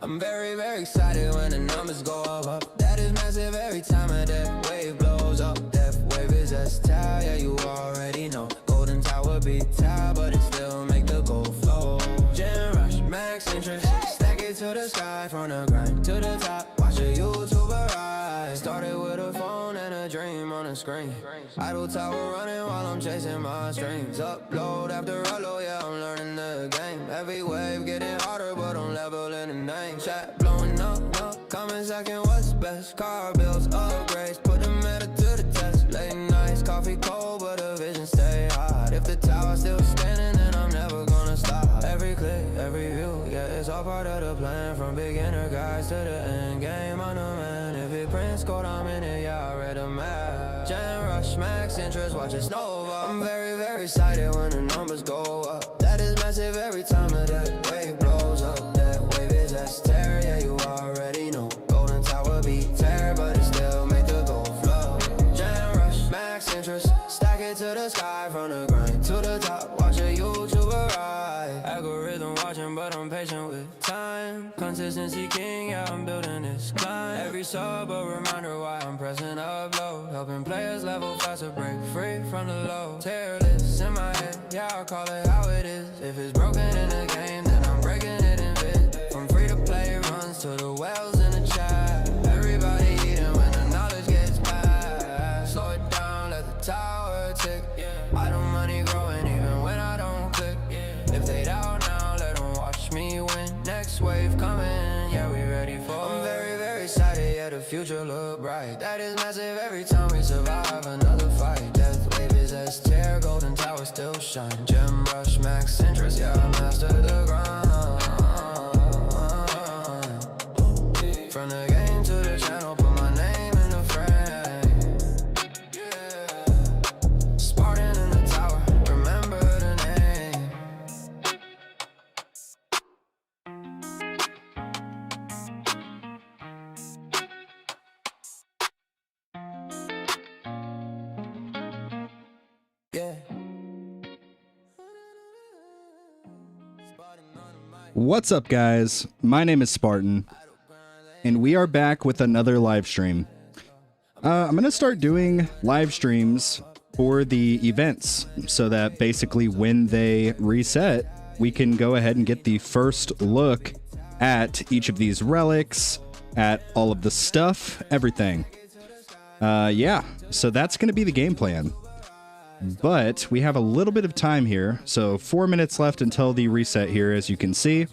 I'm very, very excited when the numbers go up. That is massive every time a death wave blows up. Death wave is S-Tower, yeah, you already know. Golden Tower beat tower, but it still make the gold flow. Gen rush, max interest, stack it to the sky. From the grind to the top, watch a YouTuber rise. Started with a phone and a dream on the screen. Idle tower running while I'm chasing my streams. Upload after upload, yeah, I'm learning the game. Every wave getting harder, but I'm leveling the name. Chat blowing up, comment second, what's best? Car bills, upgrades, put the meta to the test. Late nights, coffee cold, but the vision stay hot. If the tower's still standing, then I'm never gonna stop. Every click, every view, yeah, it's all part of the plan. From beginner guys to the end game, I know, man. If it prints gold, I'm in it, yeah, I read the map. Gen rush, max interest, watch it snow over. I'm very, very excited when the numbers go up. That is massive every time that wave blows up. That wave is S-Terror, yeah, you already know. Golden Tower beat terror, but it still make the gold flow. Gen rush, max interest, stack it to the sky. From the grind to the top, watch a YouTuber ride. Algorithm watching, but I'm patient with time. Consistency king, yeah, I'm building this climb. Every sub a reminder why I'm pressing upload. Helping players level faster, break free from the low. Tear lists in my head, yeah, I'll call it how it is. If it's broken in the game, then I'm breaking it in bits. From free to play runs to the wells in the chat. Everybody eating when the knowledge gets bad. Slow it down, let the tower tick. I don't money growing even when I don't click. If they doubt now, let them watch me win. Next wave coming, yeah, we ready for it. I'm very, very excited, yeah, the future look bright. That is massive every time we survive another fight. Death wave is S-Tier, Golden Tower still shine. Gem rush, max interest, yeah, I mastered the grind. From the game to the channel, put my name in the frame. Yeah. Spartan in the tower, remember the name. Yeah. What's up, guys? My name is Spartan, and we are back with another live stream. I'm going to start doing live streams for the events so that basically when they reset, we can go ahead and get the first look at each of these relics, at all of the stuff, everything. Yeah, so that's going to be the game plan. But we have a little bit of time here, so 4 minutes left until the reset here, as you can see.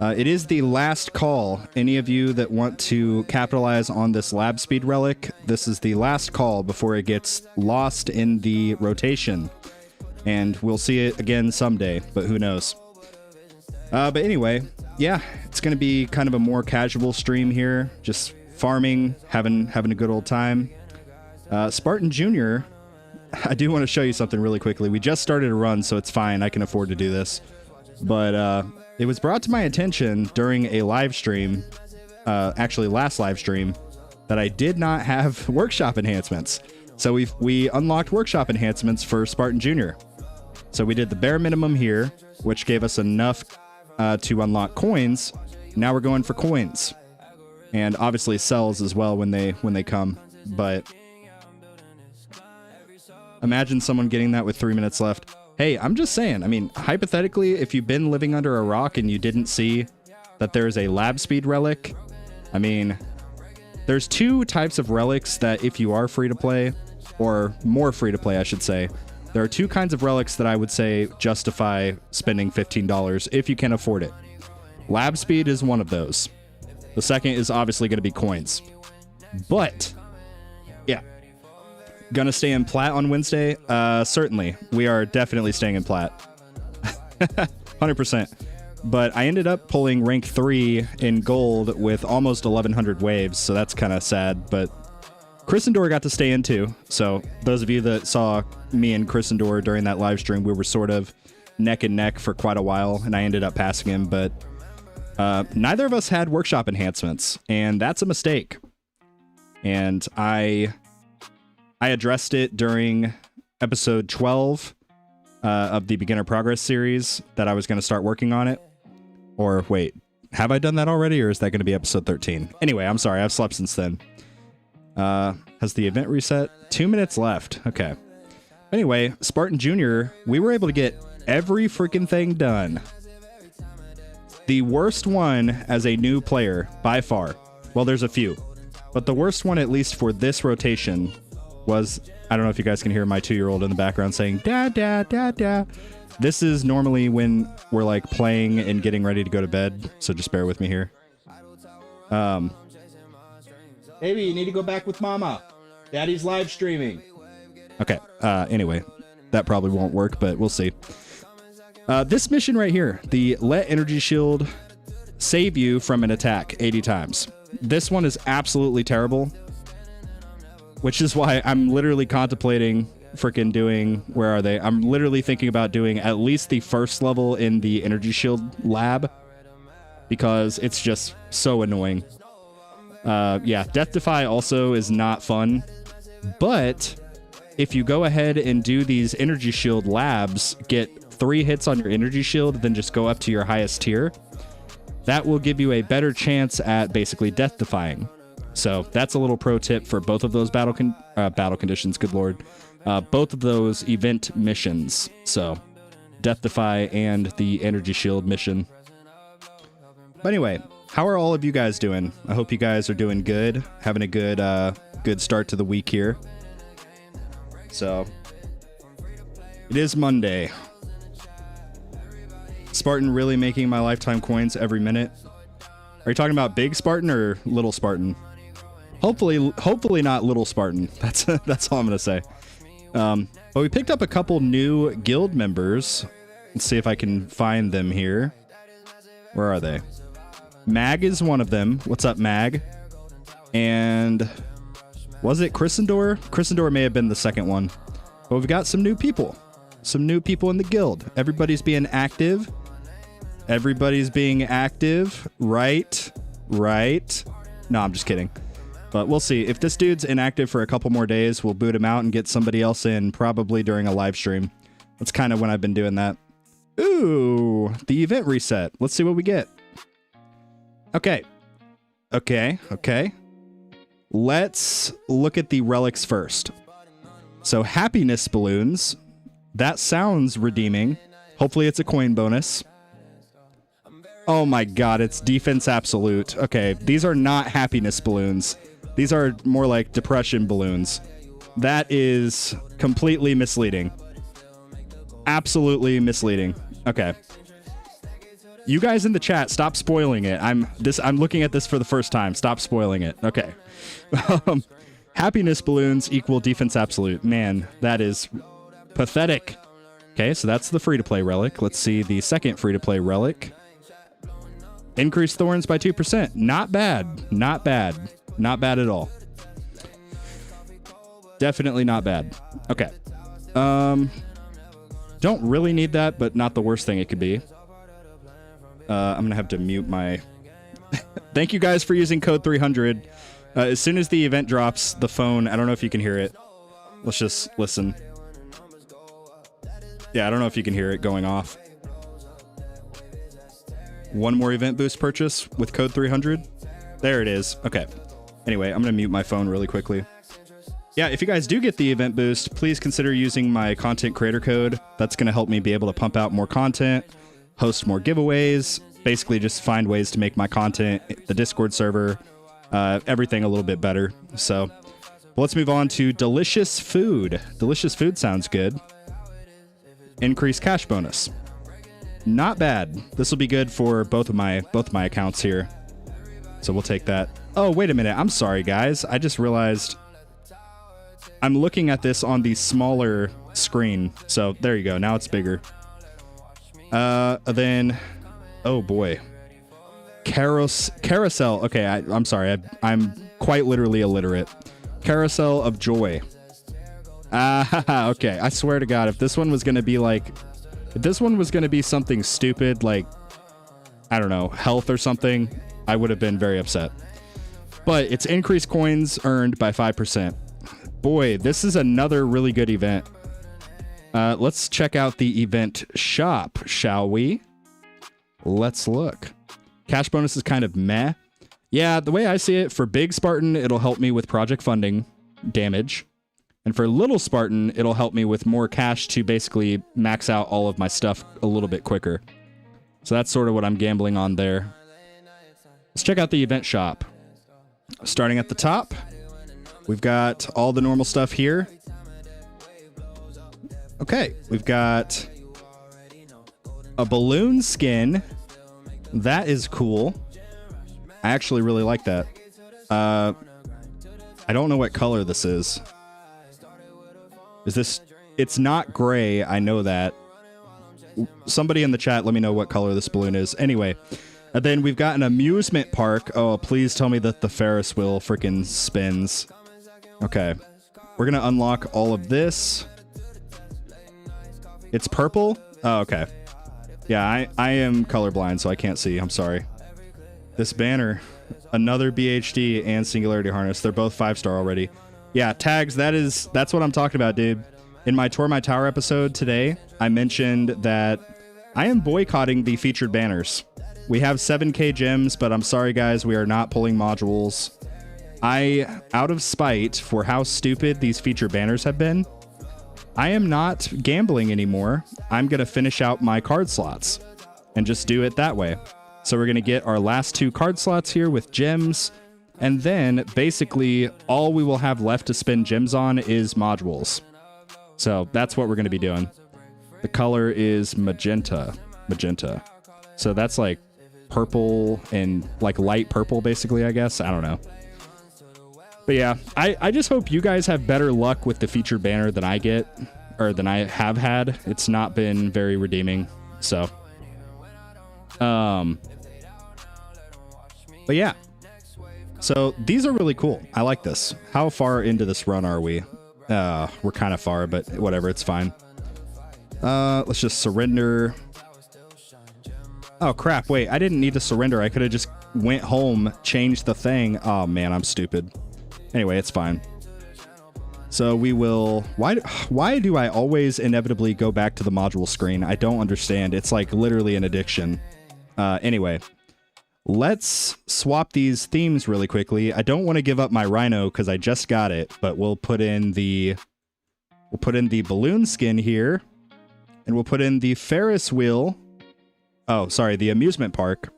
It is the last call. Any of you that want to capitalize on this lab speed relic, this is the last call before it gets lost in the rotation. And we'll see it again someday, but who knows. But anyway, yeah, it's going to be kind of a more casual stream here, just farming, having a good old time. Spartan Jr., I do want to show you something really quickly. We just started a run, so it's fine. I can afford to do this. But it was brought to my attention during a live stream, actually last live stream, that I did not have workshop enhancements. So we unlocked workshop enhancements for Spartan Jr. So we did the bare minimum here, which gave us enough to unlock coins. Now we're going for coins, and obviously cells as well when they come. But imagine someone getting that with 3 minutes left. Hey, I'm just saying, I mean, hypothetically, if you've been living under a rock and you didn't see that there's a lab speed relic, I mean, there's two types of relics that if you are free to play, or more free to play, I should say, there are two kinds of relics that I would say justify spending $15 if you can afford it. Lab speed is one of those. The second is obviously going to be coins. But, yeah. Gonna stay in plat on Wednesday? Certainly. We are definitely staying in plat. 100%. But I ended up pulling rank 3 in gold with almost 1,100 waves, so that's kind of sad. But Chrisendor got to stay in too. So those of you that saw me and Chrisendor during that live stream, we were sort of neck and neck for quite a while, and I ended up passing him. But neither of us had workshop enhancements, and that's a mistake. And I addressed it during episode 12 of the Beginner Progress series that I was going to start working on it. Or wait, Have I done that already, or is that going to be episode 13? Anyway, I'm sorry. I've slept since then. Has the event reset? 2 minutes left. Okay. Anyway, Spartan Jr., we were able to get every freaking thing done. The worst one as a new player, by far. Well, there's a few. But the worst one, at least for this rotation, was... I don't know if you guys can hear my 2-year-old in the background saying, "Dad, Dad, Dad, Dad." This is normally when we're like playing and getting ready to go to bed, so just bear with me here. Baby, you need to go back with Mama. Daddy's live streaming. Okay, anyway, that probably won't work, but we'll see. This mission right here, the let energy shield save you from an attack 80 times. This one is absolutely terrible, which is why I'm literally contemplating freaking doing, where are they? I'm literally thinking about doing at least the first level in the energy shield lab, because it's just so annoying. Yeah, Death Defy also is not fun, but if you go ahead and do these energy shield labs, get 3 hits on your energy shield, then just go up to your highest tier, that will give you a better chance at basically death defying. So that's a little pro tip for both of those battle conditions, good lord. Both of those event missions. So Death Defy and the Energy Shield mission. But anyway, how are all of you guys doing? I hope you guys are doing good. Having a good start to the week here. So it is Monday. Spartan really making my lifetime coins every minute. Are you talking about big Spartan or little Spartan? Hopefully not little Spartan. That's all I'm gonna say. But we picked up a couple new guild members. Let's see if I can find them here. Where are they? Mag is one of them. What's up, Mag? And was it Chrisendor? Chrisendor may have been the second one. But we've got some new people. Some new people in the guild. Everybody's being active. Everybody's being active. Right. No, I'm just kidding. But we'll see. If this dude's inactive for a couple more days, we'll boot him out and get somebody else in, probably during a live stream. That's kind of when I've been doing that. Ooh, the event reset. Let's see what we get. Okay. Let's look at the relics first. So happiness balloons. That sounds redeeming. Hopefully it's a coin bonus. Oh my god, it's defense absolute. Okay, these are not happiness balloons. These are more like depression balloons. That is completely misleading. Absolutely misleading. Okay. You guys in the chat, stop spoiling it. I'm looking at this for the first time. Stop spoiling it. Okay. Happiness balloons equal defense absolute. Man, that is pathetic. Okay, so that's the free-to-play relic. Let's see the second free-to-play relic. Increase thorns by 2%. Not bad. Not bad. Not bad at all. Definitely not bad. Okay. Don't really need that, but not the worst thing it could be. I'm gonna have to mute my... Thank you guys for using code 300. As soon as the event drops, the phone... I don't know if you can hear it. Let's just listen. Yeah, I don't know if you can hear it going off. One more event boost purchase with code 300. There it is. Okay. Anyway, I'm going to mute my phone really quickly. Yeah, if you guys do get the event boost, please consider using my content creator code. That's going to help me be able to pump out more content, host more giveaways, basically just find ways to make my content, the Discord server, everything a little bit better. So let's move on to delicious food. Delicious food sounds good. Increased cash bonus. Not bad. This will be good for both of my accounts here. So we'll take that. Oh, wait a minute. I'm sorry, guys. I just realized I'm looking at this on the smaller screen. So there you go. Now it's bigger. Then, oh boy. Carousel. Okay, I'm sorry. I'm quite literally illiterate. Carousel of Joy. Okay. I swear to God, if this one was going to be like... If this one was going to be something stupid, like, I don't know, health or something, I would have been very upset. But it's increased coins earned by 5%. Boy, this is another really good event. Let's check out the event shop, shall we? Let's look. Cash bonus is kind of meh. Yeah, the way I see it, for Big Spartan, it'll help me with project funding damage. And for Little Spartan, it'll help me with more cash to basically max out all of my stuff a little bit quicker. So that's sort of what I'm gambling on there. Let's check out the event shop. Starting at the top, we've got all the normal stuff here. Okay, we've got a balloon skin. That is cool. I actually really like that. I don't know what color this is. Is this... It's not gray, I know that. Somebody in the chat, let me know what color this balloon is. Anyway, and then we've got an amusement park. Oh, please tell me that the Ferris wheel freaking spins. Okay. We're going to unlock all of this. It's purple? Oh, okay. Yeah, I am colorblind, so I can't see. I'm sorry. This banner. Another BHD and Singularity Harness. They're both 5-star already. Yeah, tags, that's what I'm talking about, dude. In my Tour My Tower episode today, I mentioned that I am boycotting the featured banners. We have 7k gems, but I'm sorry, guys, we are not pulling modules. Out of spite for how stupid these featured banners have been, I am not gambling anymore. I'm going to finish out my card slots and just do it that way. So we're going to get our last 2 card slots here with gems, and then basically all we will have left to spend gems on is modules. So that's what we're going to be doing. The color is magenta. Magenta. So that's like purple and like light purple, basically, I guess. I don't know. But yeah, I just hope you guys have better luck with the featured banner than I get, or than I have had. It's not been very redeeming. So, but yeah. So these are really cool. I like this. How far into this run are we? We're kind of far, but whatever, it's fine. Let's just surrender. Oh crap, wait, I didn't need to surrender. I could have just went home, changed the thing. Oh man, I'm stupid. Anyway, it's fine. So we will... Why do I always inevitably go back to the module screen? I don't understand. It's like literally an addiction. Anyway, let's swap these themes really quickly. I don't want to give up my Rhino because I just got it, but we'll put in the balloon skin here, and we'll put in the Ferris wheel. Oh, sorry, the amusement park.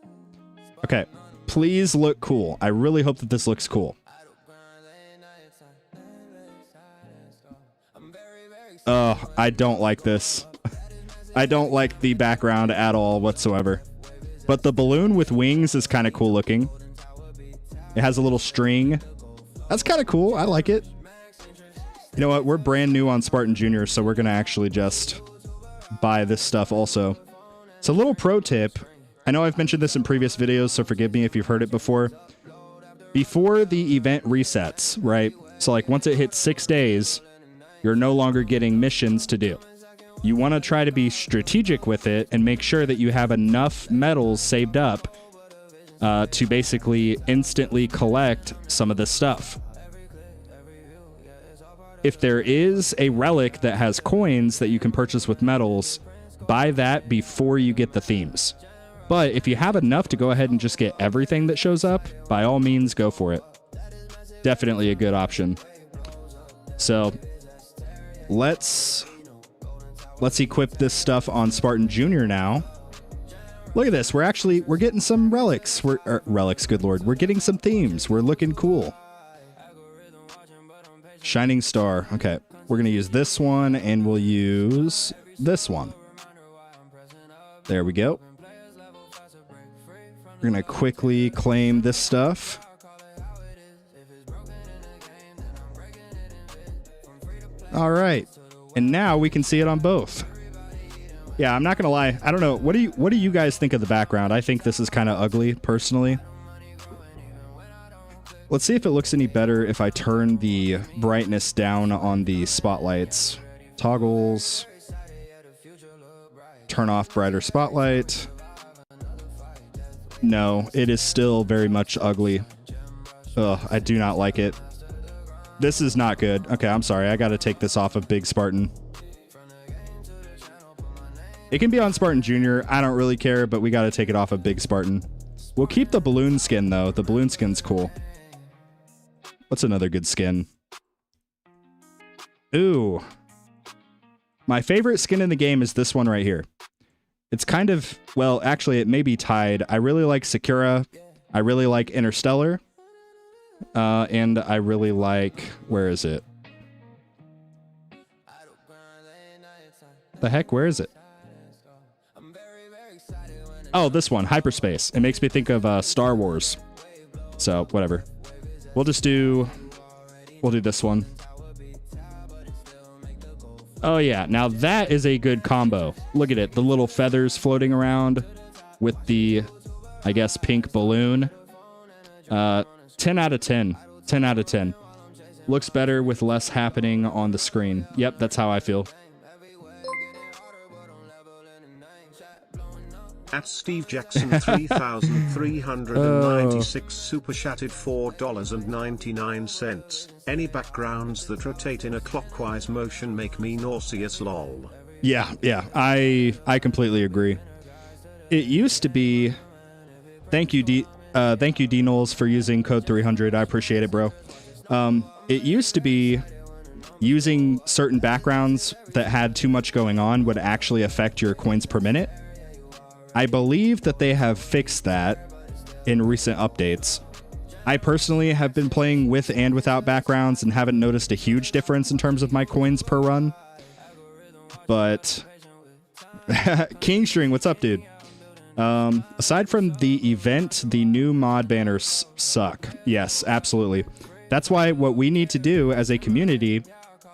Okay, please look cool. I really hope that this looks cool. Oh, I don't like this. I don't like the background at all whatsoever. But the balloon with wings is kind of cool looking. It has a little string. That's kind of cool. I like it. You know what? We're brand new on Spartan Junior, so we're going to actually just buy this stuff also. So a little pro tip. I know I've mentioned this in previous videos, so forgive me if you've heard it before. Before the event resets, right? So like once it hits 6 days, you're no longer getting missions to do. You want to try to be strategic with it and make sure that you have enough medals saved up to basically instantly collect some of this stuff. If there is a relic that has coins that you can purchase with medals, buy that before you get the themes. But if you have enough to go ahead and just get everything that shows up, by all means, go for it. Definitely a good option. So let's equip this stuff on Spartan Junior now. Look at this. We're getting some relics. Relics, good lord. We're getting some themes. We're looking cool. Shining Star. Okay. We're going to use this one, and we'll use this one. There we go. We're going to quickly claim this stuff. All right. And now we can see it on both. Yeah, I'm not going to lie. I don't know. What do you guys think of the background? I think this is kind of ugly, personally. Let's see if it looks any better if I turn the brightness down on the spotlights. Toggles. Turn off brighter spotlight. No, it is still very much ugly. Ugh, I do not like it. This is not good. Okay, I'm sorry. I got to take this off of Big Spartan. It can be on Spartan Junior. I don't really care, but we got to take it off of Big Spartan. We'll keep the balloon skin, though. The balloon skin's cool. What's another good skin? Ooh. My favorite skin in the game is this one right here. It's kind of, well, actually, it may be tied. I really like Sakura. I really like Interstellar. And I really like, where is it? The heck, where is it? Oh, this one, Hyperspace. It makes me think of Star Wars. So, whatever. We'll do this one. Oh yeah, now that is a good combo. Look at it, the little feathers floating around with the, I guess, pink balloon. 10 out of 10. 10 out of 10. Looks better with less happening on the screen. Yep, that's how I feel. At Steve Jackson 3396 super chatted $4.99. Any backgrounds that rotate in a clockwise motion make me nauseous lol. Yeah, I completely agree. It used to be, thank you D Knowles for using code 300. I appreciate it, bro. It used to be using certain backgrounds that had too much going on would actually affect your coins per minute. I believe that they have fixed that in recent updates. I personally have been playing with and without backgrounds and haven't noticed a huge difference in terms of my coins per run. But Kingstring, what's up, dude? Aside from the event, the new mod banners suck. Yes, absolutely. That's why what we need to do as a community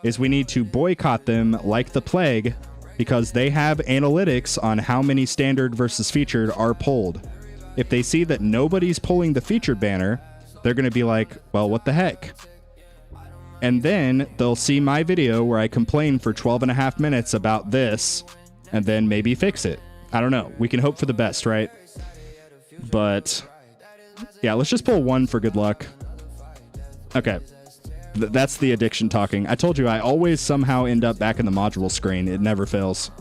is we need to boycott them like the plague, because they have analytics on how many standard versus featured are pulled. If they see that nobody's pulling the featured banner, they're going to be like, well, what the heck? And then they'll see my video where I complain for 12.5 minutes about this, and then maybe fix it. I don't know. We can hope for the best, right? But yeah, let's just pull one for good luck. Okay. That's the addiction talking. I told you, I always somehow end up back in the module screen. It never fails.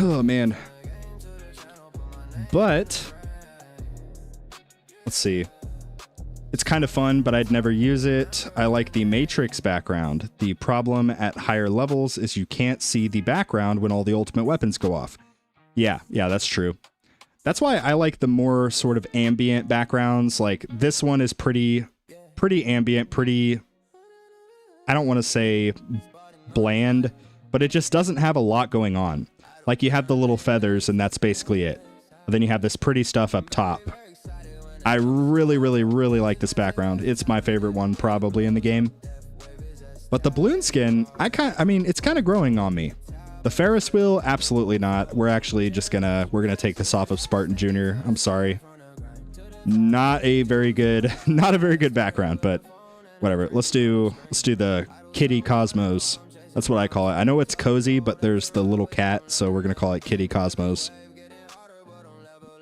Oh, man. But let's see. It's kind of fun, but I'd never use it. I like the Matrix background. The problem at higher levels is you can't see the background when all the ultimate weapons go off. Yeah, that's true. That's why I like the more sort of ambient backgrounds. Like this one is pretty ambient, pretty, I don't want to say bland, but it just doesn't have a lot going on. Like you have the little feathers and that's basically it. But then you have this pretty stuff up top. I really like this background. It's my favorite one probably in the game. But the balloon skin, I mean, it's kind of growing on me. The Ferris wheel, absolutely not. We're actually just we're gonna take this off of Spartan Jr. I'm sorry. Not a very good background, but whatever. Let's do the Kitty Cosmos. That's what I call it. I know it's cozy, but there's the little cat, so we're gonna call it Kitty Cosmos.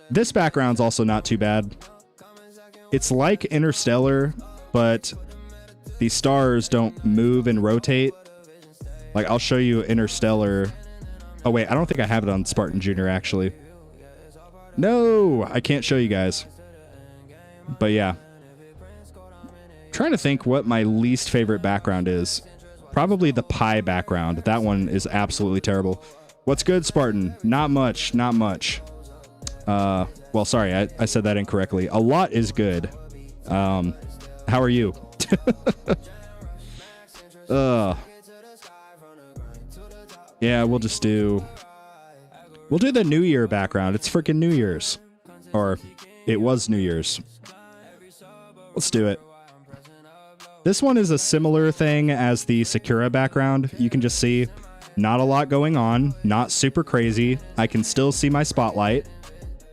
This background's also not too bad. It's like Interstellar, but the stars don't move and rotate. Like, I'll show you Interstellar. Oh, wait, I don't think I have it on Spartan Jr., actually. No, I can't show you guys. But yeah. Trying to think what my least favorite background is. Probably the pie background. That one is absolutely terrible. What's good, Spartan? Not much, not much. Well, sorry, I said that incorrectly. A lot is good. How are you? Yeah, we'll do the New Year background. It's freaking New Year's. Or it was New Year's. Let's do it. This one is a similar thing as the Sakura background. You can just see not a lot going on, not super crazy. I can still see my spotlight.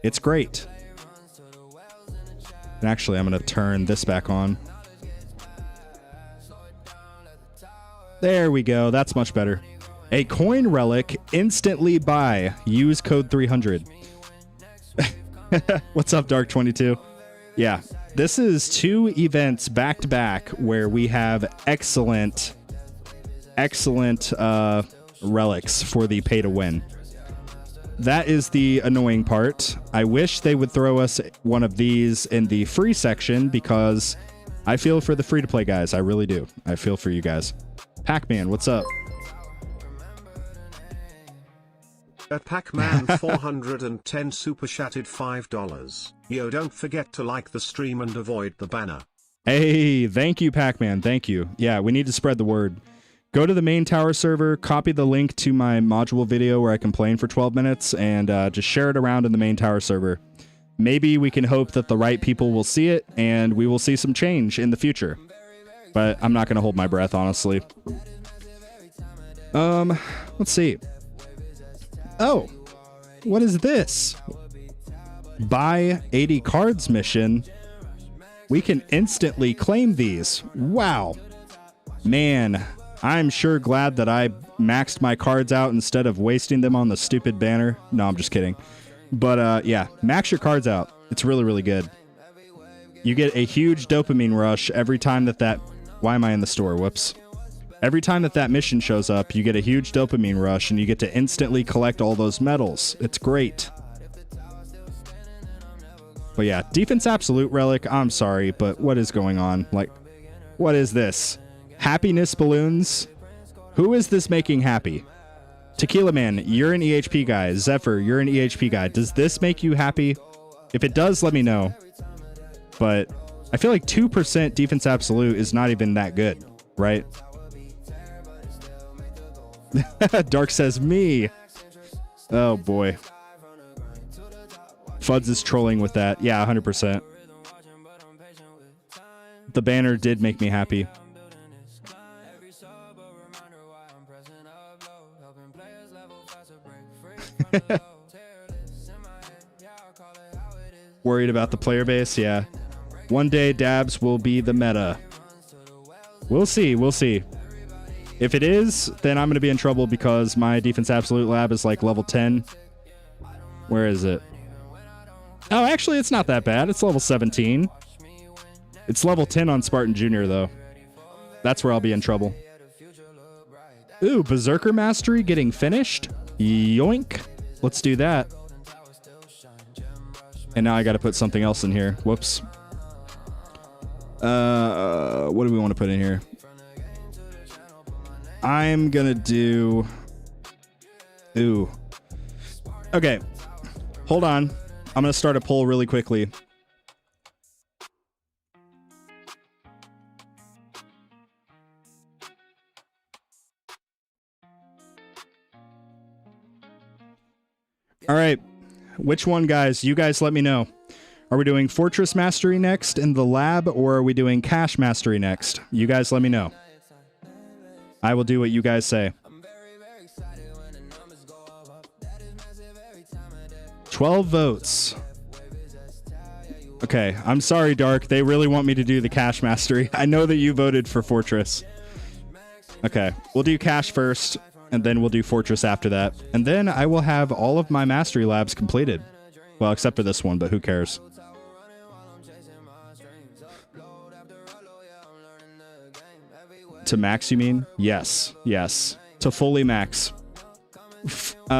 It's great. And actually, I'm going to turn this back on. There we go. That's much better. A coin relic, instantly buy. Use code 300. What's up, Dark22? Yeah, this is 2 events back to back where we have excellent relics for the pay to win. that is the annoying part. I wish they would throw us one of these in the free section because I feel for the free-to-play guys. I really do. I feel for you guys. Pac-Man, what's up? At Pac-Man 410 super chatted $5. Yo, don't forget to like the stream and avoid the banner. Hey, thank you, Pac-Man. Thank you. Yeah, we need to spread the word. Go to the main tower server, copy the link to my module video where I complain for 12 minutes, and just share it around in the main tower server. Maybe we can hope that the right people will see it, and we will see some change in the future. But I'm not going to hold my breath, honestly. Let's see. Oh, what is this? Buy 80 cards mission. We can instantly claim these. Wow. Man, I'm sure glad that I maxed my cards out instead of wasting them on the stupid banner. No, I'm just kidding. But yeah, max your cards out. It's really, really good. You get a huge dopamine rush every time that... Why am I in the store? Whoops. Every time that mission shows up, you get a huge dopamine rush and you get to instantly collect all those medals. It's great. But yeah, defense absolute relic. I'm sorry, but what is going on? Like, what is this? Happiness balloons? Who is this making happy? Tequila Man, you're an EHP guy. Zephyr, you're an EHP guy. Does this make you happy? If it does, let me know. But I feel like 2% defense absolute is not even that good, right? Dark says me. Oh boy. Fuds is trolling with that. Yeah, 100%. The banner did make me happy. Worried about the player base? Yeah. One day dabs will be the meta. We'll see. We'll see. If it is, then I'm going to be in trouble because my defense absolute lab is like level 10. Where is it? Oh, actually, it's not that bad. It's level 17. It's level 10 on Spartan Jr., though. That's where I'll be in trouble. Ooh, Berserker Mastery getting finished? Yoink. Let's do that. And now I got to put something else in here. Whoops. What do we want to put in here? I'm gonna do... Ooh. Okay. Hold on. I'm gonna start a poll really quickly. All right. Which one, guys? You guys let me know. Are we doing Fortress Mastery next in the lab, or are we doing Cash Mastery next? You guys let me know. I will do what you guys say. 12 votes. Okay, I'm sorry, Dark. They really want me to do the Cash Mastery. I know that you voted for Fortress. Okay, we'll do Cash first, and then we'll do Fortress after that. And then I will have all of my Mastery Labs completed. Well, except for this one, but who cares? To max, you mean? Yes, yes. To fully max.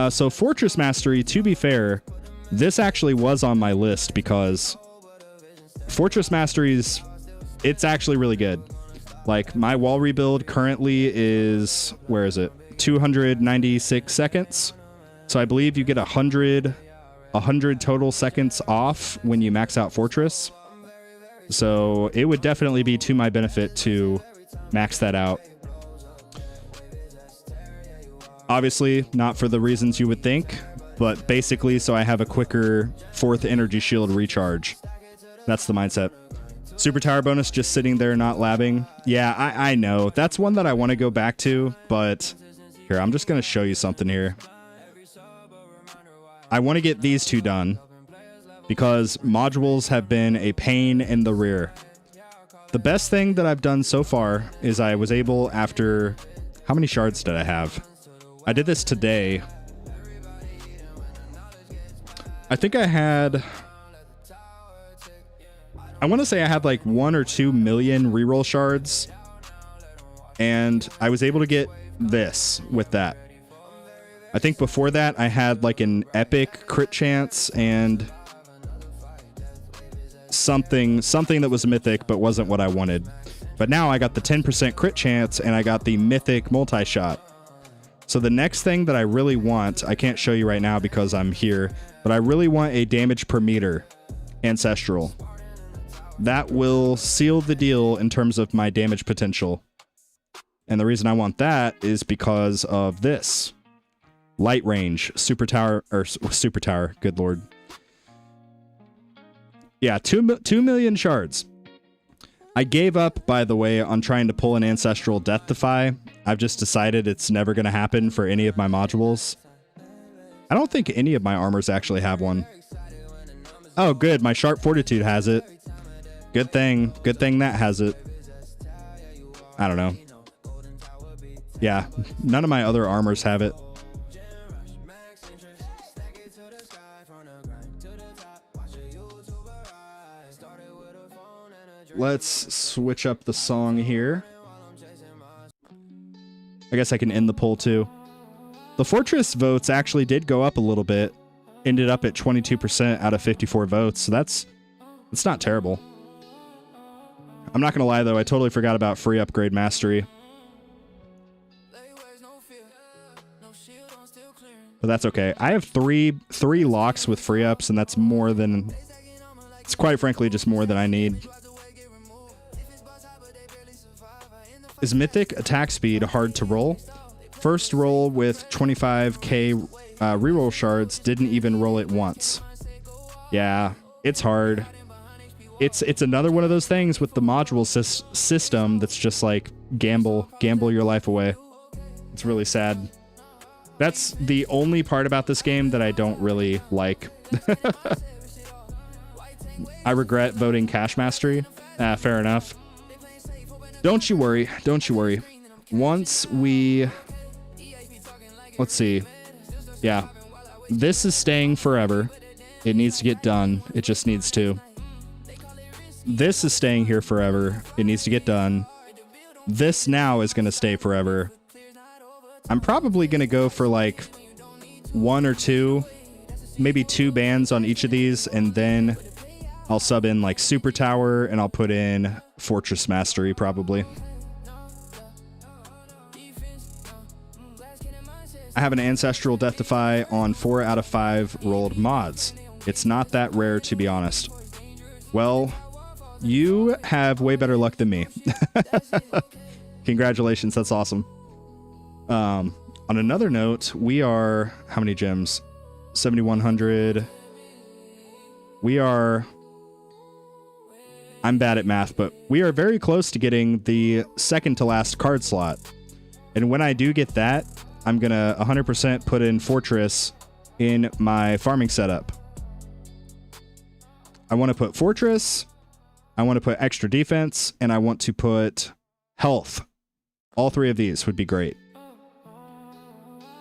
So Fortress Mastery, to be fair, this actually was on my list because Fortress Mastery's, it's actually really good. Like, my wall rebuild currently is, where is it? 296 seconds. So I believe you get 100 total seconds off when you max out Fortress. So it would definitely be to my benefit to max that out. Obviously, not for the reasons you would think, but basically so I have a quicker 4th energy shield recharge. That's the mindset. Super tower bonus just sitting there not labbing. Yeah, I know. That's one that I want to go back to, but here, I'm just going to show you something here. I want to get these two done because modules have been a pain in the rear. The best thing that I've done so far is I was able, after... How many shards did I have? I did this today. I think I had... I want to say I had like 1 or 2 million reroll shards. And I was able to get this with that. I think before that I had like an epic crit chance and something that was mythic but wasn't what I wanted. But now I got the 10% crit chance and I got the mythic multi-shot. So the next thing that I really want, I can't show you right now because I'm here, but I really want a damage per meter ancestral. That will seal the deal in terms of my damage potential. And the reason I want that is because of this. Light range, super tower, good lord. Yeah, 2 million shards. I gave up, by the way, on trying to pull an ancestral death defy. I've just decided it's never going to happen for any of my modules. I don't think any of my armors actually have one. Oh, good. My sharp fortitude has it. Good thing that has it. I don't know. Yeah, none of my other armors have it. Let's switch up the song here. I guess I can end the poll too. The Fortress votes actually did go up a little bit. Ended up at 22% out of 54 votes, so that's not terrible. I'm not gonna lie though, I totally forgot about free upgrade mastery. But that's okay. I have three locks with free ups, and that's more than... It's quite frankly just more than I need. Is Mythic attack speed hard to roll? First roll with 25k reroll shards, didn't even roll it once. Yeah, it's hard. It's another one of those things with the module system that's just like gamble your life away. It's really sad. That's the only part about this game that I don't really like. I regret voting Cash Mastery. Fair enough. Don't you worry. Don't you worry. Once we... Let's see. Yeah. This is staying forever. It needs to get done. It just needs to. This is staying here forever. It needs to get done. This now is going to stay forever. I'm probably going to go for like 1 or 2, maybe 2 bands on each of these, and then I'll sub in like Super Tower and I'll put in Fortress Mastery probably. I have an Ancestral Death Defy on 4 out of 5 rolled mods. It's not that rare, to be honest. Well, you have way better luck than me. Congratulations, that's awesome. On another note, we are... How many gems? 7,100. We are... I'm bad at math, but we are very close to getting the second to last card slot. And when I do get that, I'm going to 100% put in Fortress in my farming setup. I want to put Fortress, I want to put extra defense, and I want to put health. All 3 of these would be great.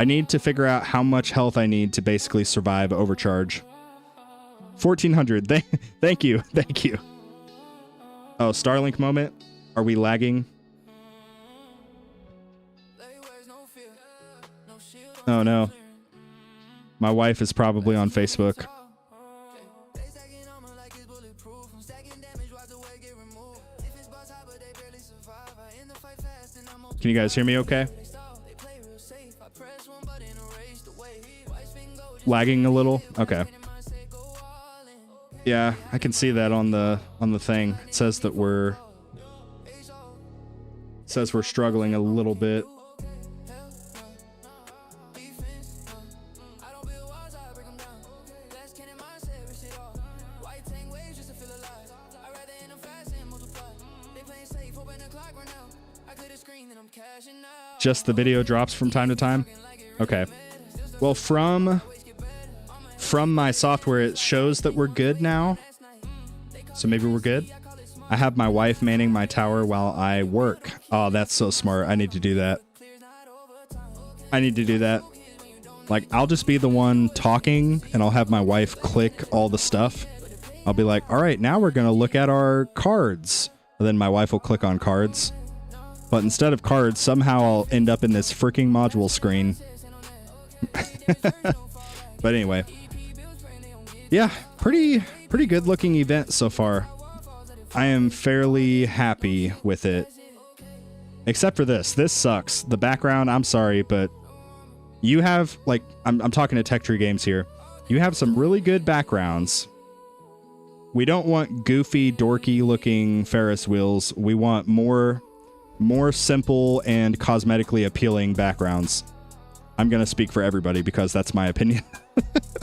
I need to figure out how much health I need to basically survive overcharge. 1,400. Thank you. Thank you. Oh, Starlink moment. Are we lagging? Oh, no. My wife is probably on Facebook. Can you guys hear me okay? Lagging a little? Okay. Yeah, I can see that on the thing. It says that we're struggling a little bit. Just the video drops from time to time? Okay. Well, from my software, it shows that we're good now. So maybe we're good. I have my wife manning my tower while I work. Oh, that's so smart. I need to do that. I need to do that. Like, I'll just be the one talking, and I'll have my wife click all the stuff. I'll be like, all right, now we're going to look at our cards. And then my wife will click on cards. But instead of cards, somehow I'll end up in this freaking module screen. But anyway, yeah, pretty good looking event so far. I am fairly happy with it. Except for this. This sucks. The background, I'm sorry, but you have, like, I'm talking to Tech Tree Games here. You have some really good backgrounds. We don't want goofy, dorky looking Ferris wheels. We want more simple and cosmetically appealing backgrounds. I'm going to speak for everybody because that's my opinion.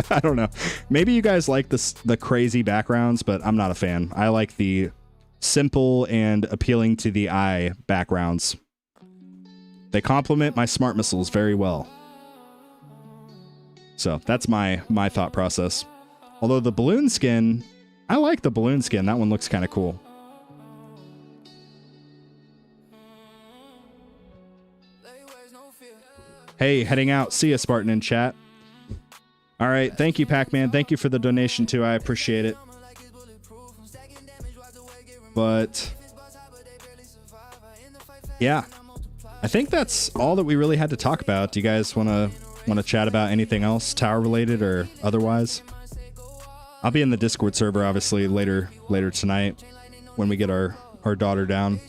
I don't know. Maybe you guys like the crazy backgrounds, but I'm not a fan. I like the simple and appealing to the eye backgrounds. They complement my smart missiles very well. So that's my thought process. Although the balloon skin, I like the balloon skin. That one looks kind of cool. Hey, heading out. See ya, Spartan in chat. All right. Thank you, Pac-Man. Thank you for the donation, too. I appreciate it. But yeah, I think that's all that we really had to talk about. Do you guys want to chat about anything else, tower related or otherwise? I'll be in the Discord server obviously later tonight when we get our daughter down.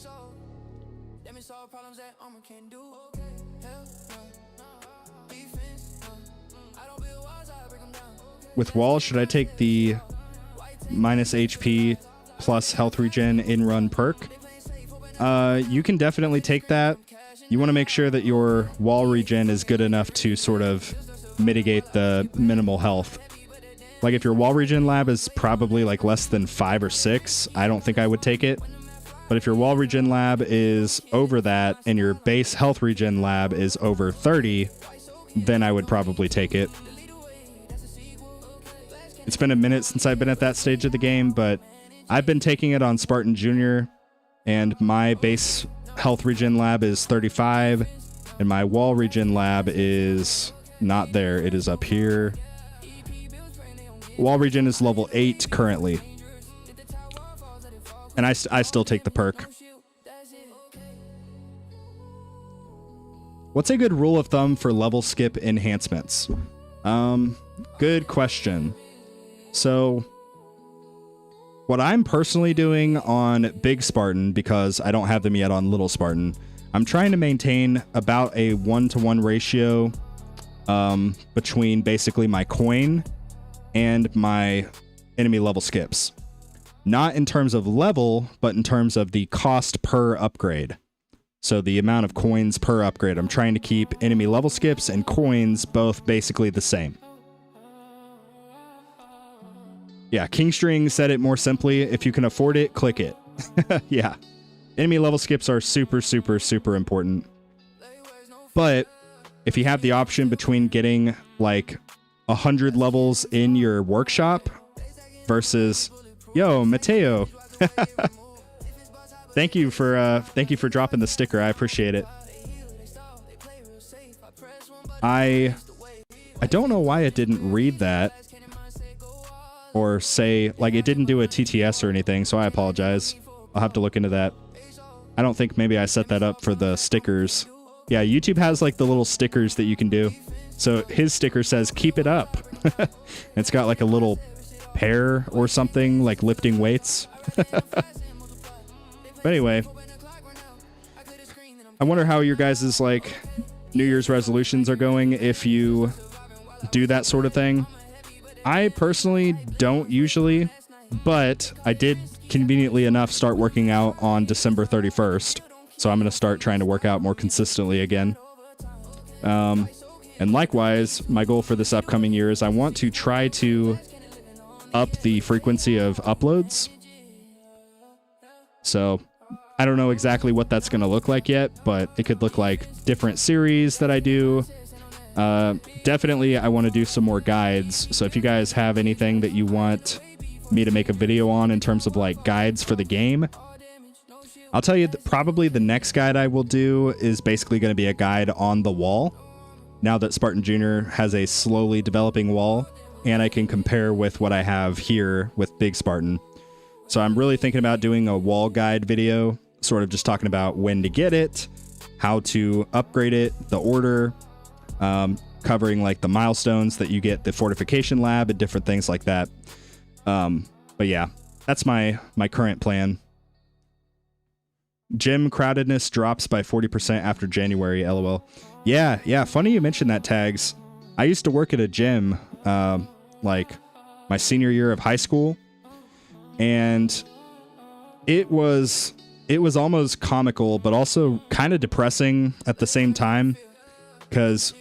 With wall, should I take the minus HP plus health regen in run perk? You can definitely take that. You want to make sure that your wall regen is good enough to sort of mitigate the minimal health. Like if your wall regen lab is probably like less than 5 or 6, I don't think I would take it. But if your wall regen lab is over that and your base health regen lab is over 30, then I would probably take it. It's been a minute since I've been at that stage of the game, but I've been taking it on Spartan Jr. and my base health regen lab is 35 and my wall regen lab is not there. It is up here. Wall regen is level 8 currently. And I still take the perk. What's a good rule of thumb for level skip enhancements? Good question. So what I'm personally doing on Big Spartan, because I don't have them yet on Little Spartan, I'm trying to maintain about a 1-to-1 ratio between basically my coin and my enemy level skips. Not in terms of level, but in terms of the cost per upgrade. So the amount of coins per upgrade. I'm trying to keep enemy level skips and coins both basically the same. Yeah, Kingstring said it more simply. If you can afford it, click it. Yeah. Enemy level skips are super, super, super important. But if you have the option between getting like 100 levels in your workshop versus, yo, Mateo. Thank you for dropping the sticker. I appreciate it. I don't know why it didn't read that. Or say, like, it didn't do a TTS or anything, so I apologize. I'll have to look into that. I don't think maybe I set that up for the stickers. Yeah, YouTube has, like, the little stickers that you can do. So his sticker says, keep it up. It's got, like, a little pear or something, like lifting weights. But anyway, I wonder how your guys' like New Year's resolutions are going if you do that sort of thing. I personally don't usually, but I did conveniently enough start working out on December 31st. So I'm going to start trying to work out more consistently again. And likewise, my goal for this upcoming year is I want to try to up the frequency of uploads. So I don't know exactly what that's going to look like yet, but it could look like different series that I do. Definitely I want to do some more guides. So if you guys have anything that you want me to make a video on in terms of like guides for the game, I'll tell you that probably the next guide I will do is basically going to be a guide on the wall. Now that Spartan Jr. has a slowly developing wall, and I can compare with what I have here with Big Spartan. So I'm really thinking about doing a wall guide video, sort of just talking about when to get it, how to upgrade it, the order. covering like the milestones that you get, the fortification lab, and different things like that. But yeah, that's my current plan. Gym crowdedness drops by 40% after January, lol. Yeah, funny you mentioned that, Tags. I used to work at a gym, like my senior year of high school, and it was almost comical, but also kind of depressing at the same time, because,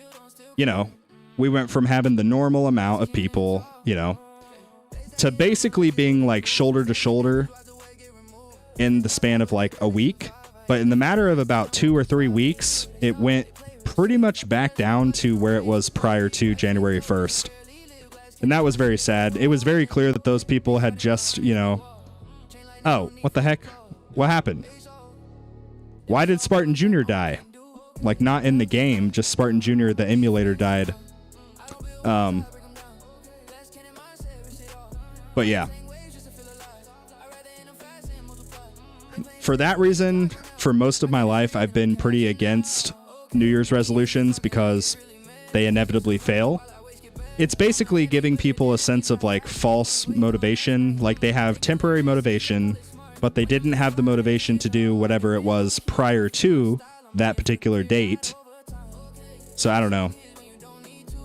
you know, we went from having the normal amount of people, you know, to basically being like shoulder to shoulder in the span of like a week. But in the matter of about 2 or 3 weeks, it went pretty much back down to where it was prior to January 1st. And that was very sad. It was very clear that those people had just, you know, oh, what the heck? What happened? Why did Spartan Jr. die? Like, not in the game, just Spartan Jr., the emulator, died. But yeah. For that reason, for most of my life, I've been pretty against New Year's resolutions because they inevitably fail. It's basically giving people a sense of like false motivation. Like they have temporary motivation, but they didn't have the motivation to do whatever it was prior to that particular date. So I don't know.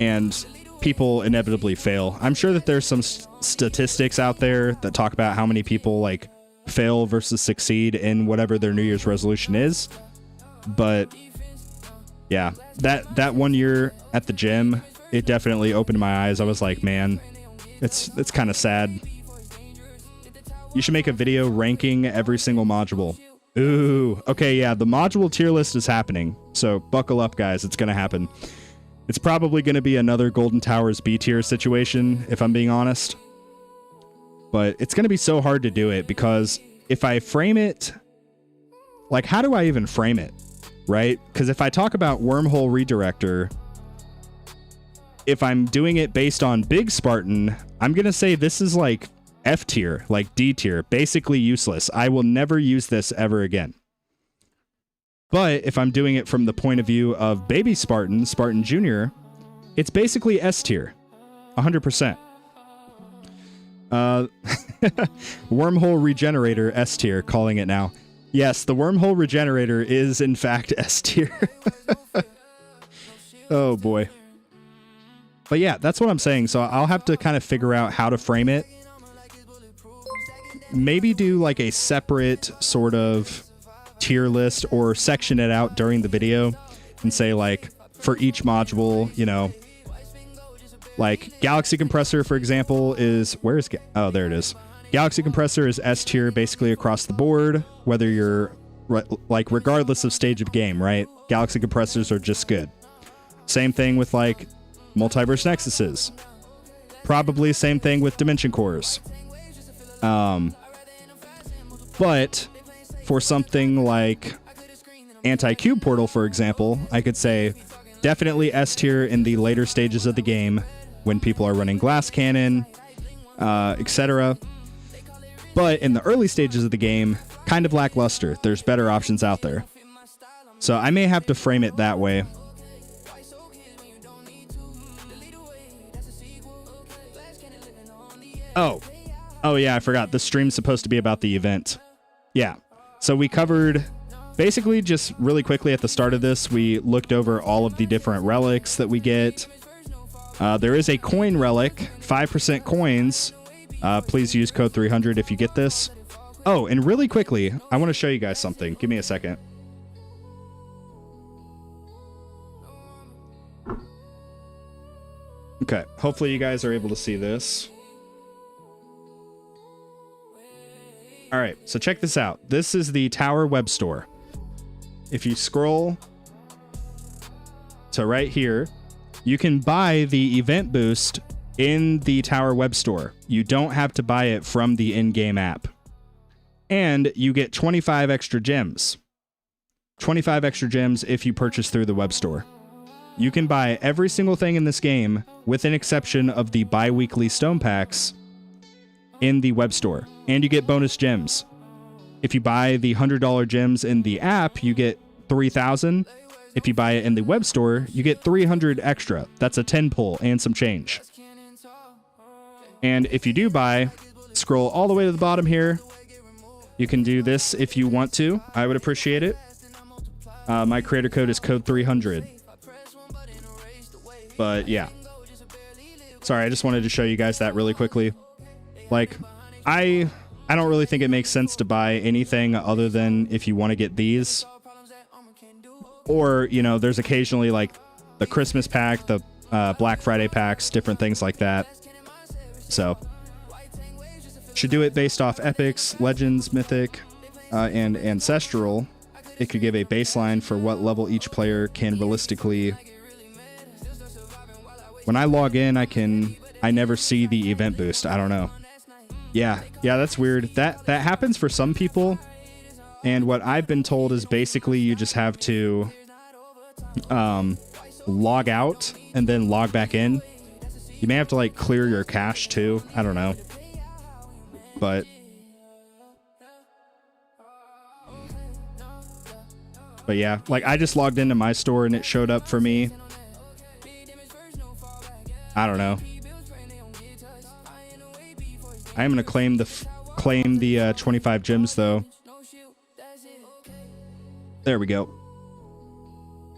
And people inevitably fail. I'm sure that there's some statistics out there that talk about how many people like fail versus succeed in whatever their New Year's resolution is. But yeah, that 1 year at the gym, it definitely opened my eyes. I was like, man, it's kind of sad. You should make a video ranking every single module. Ooh, okay, yeah, the module tier list is happening. So buckle up, guys. It's going to happen. It's probably going to be another Golden Towers B tier situation, if I'm being honest. But it's going to be so hard to do it because if I frame it, like, how do I even frame it, right? Because if I talk about Wormhole Redirector, if I'm doing it based on Big Spartan, I'm going to say this is like F tier, like D tier, basically useless. I will never use this ever again. But if I'm doing it from the point of view of Baby Spartan, Spartan Jr., it's basically S tier, 100%. Wormhole Regenerator S tier, calling it now. Yes, the Wormhole Regenerator is in fact S tier. Oh boy. But yeah, that's what I'm saying. So I'll have to kind of figure out how to frame it. Maybe do like a separate sort of tier list or section it out during the video and say like for each module, you know, like Galaxy Compressor, for example, is oh, there it is. Galaxy Compressor is S tier basically across the board, whether you're like regardless of stage of game, right? Galaxy Compressors are just good. Same thing with like Multiverse Nexuses. Probably same thing with Dimension Cores. But for something like Anti-Cube Portal, for example, I could say definitely S tier in the later stages of the game when people are running Glass Cannon, etc. But in the early stages of the game, kind of lackluster. There's better options out there. So I may have to frame it that way. Oh yeah, I forgot. The stream's supposed to be about the event. Yeah. So we covered, basically just really quickly at the start of this, we looked over all of the different relics that we get. There is a coin relic, 5% coins. Please use code 300 if you get this. Oh, and really quickly, I want to show you guys something. Give me a second. Okay, hopefully you guys are able to see this. All right, so check this out. This is the Tower web store. If you scroll to right here, you can buy the event boost in the Tower web store. You don't have to buy it from the in-game app. And you get 25 extra gems. 25 extra gems if you purchase through the web store. You can buy every single thing in this game, with an exception of the bi-weekly stone packs, in the web store. And you get bonus gems. If you buy the $100 gems in the app, you get 3,000. if you buy it in the web store, you get 300 extra. That's a 10 pull and some change. And if you do buy, scroll all the way to the bottom here. You can do this if you want to. I would appreciate it. My creator code is code 300. But yeah. Sorry, I just wanted to show you guys that really quickly. Like, I don't really think it makes sense to buy anything other than if you want to get these. Or, you know, there's occasionally like the Christmas pack, the Black Friday packs, different things like that. So, should do it based off epics, legends, mythic, and ancestral. It could give a baseline for what level each player can realistically. When I log in, I never see the event boost. I don't know. Yeah, that's weird. That happens for some people. And what I've been told is basically you just have to log out and then log back in. You may have to like clear your cache too. I don't know. But yeah, like I just logged into my store and it showed up for me. I don't know. I am going to claim the 25 gems though. There we go.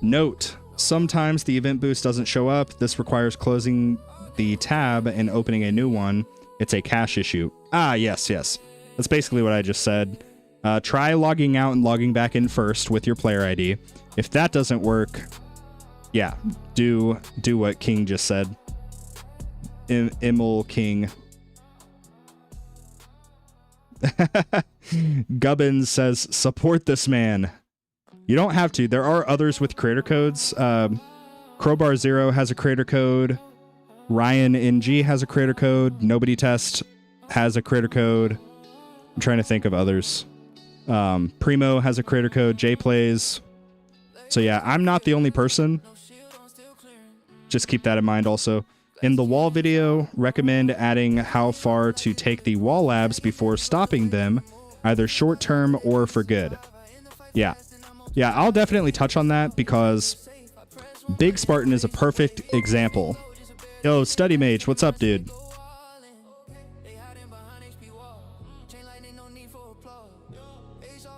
Note, sometimes the event boost doesn't show up. This requires closing the tab and opening a new one. It's a cache issue. Ah, yes. That's basically what I just said. Try logging out and logging back in first with your player ID. If that doesn't work, yeah, do what King just said. Immel King. Gubbins says, support this man. You don't have to. There are others with creator codes. Crowbar Zero has a creator code. Ryan NG has a creator code. Nobody Test has a creator code. I'm trying to think of others. Primo has a creator code. JPlays. So yeah, I'm not the only person. Just keep that in mind also. In the wall video, recommend adding how far to take the wall labs before stopping them, either short term or for good. Yeah, I'll definitely touch on that because Big Spartan is a perfect example. Yo, Study Mage, what's up, dude?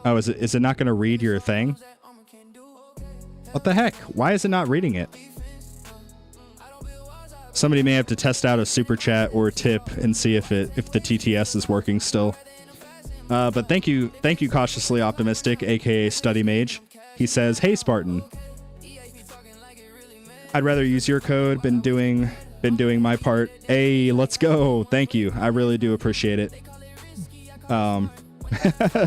Oh, is it not going to read your thing? What the heck? Why is it not reading it? Somebody may have to test out a super chat or a tip and see if the TTS is working still. But thank you, Cautiously Optimistic, aka Study Mage. He says, "Hey Spartan, I'd rather use your code. Been doing my part. Hey, let's go. Thank you. I really do appreciate it."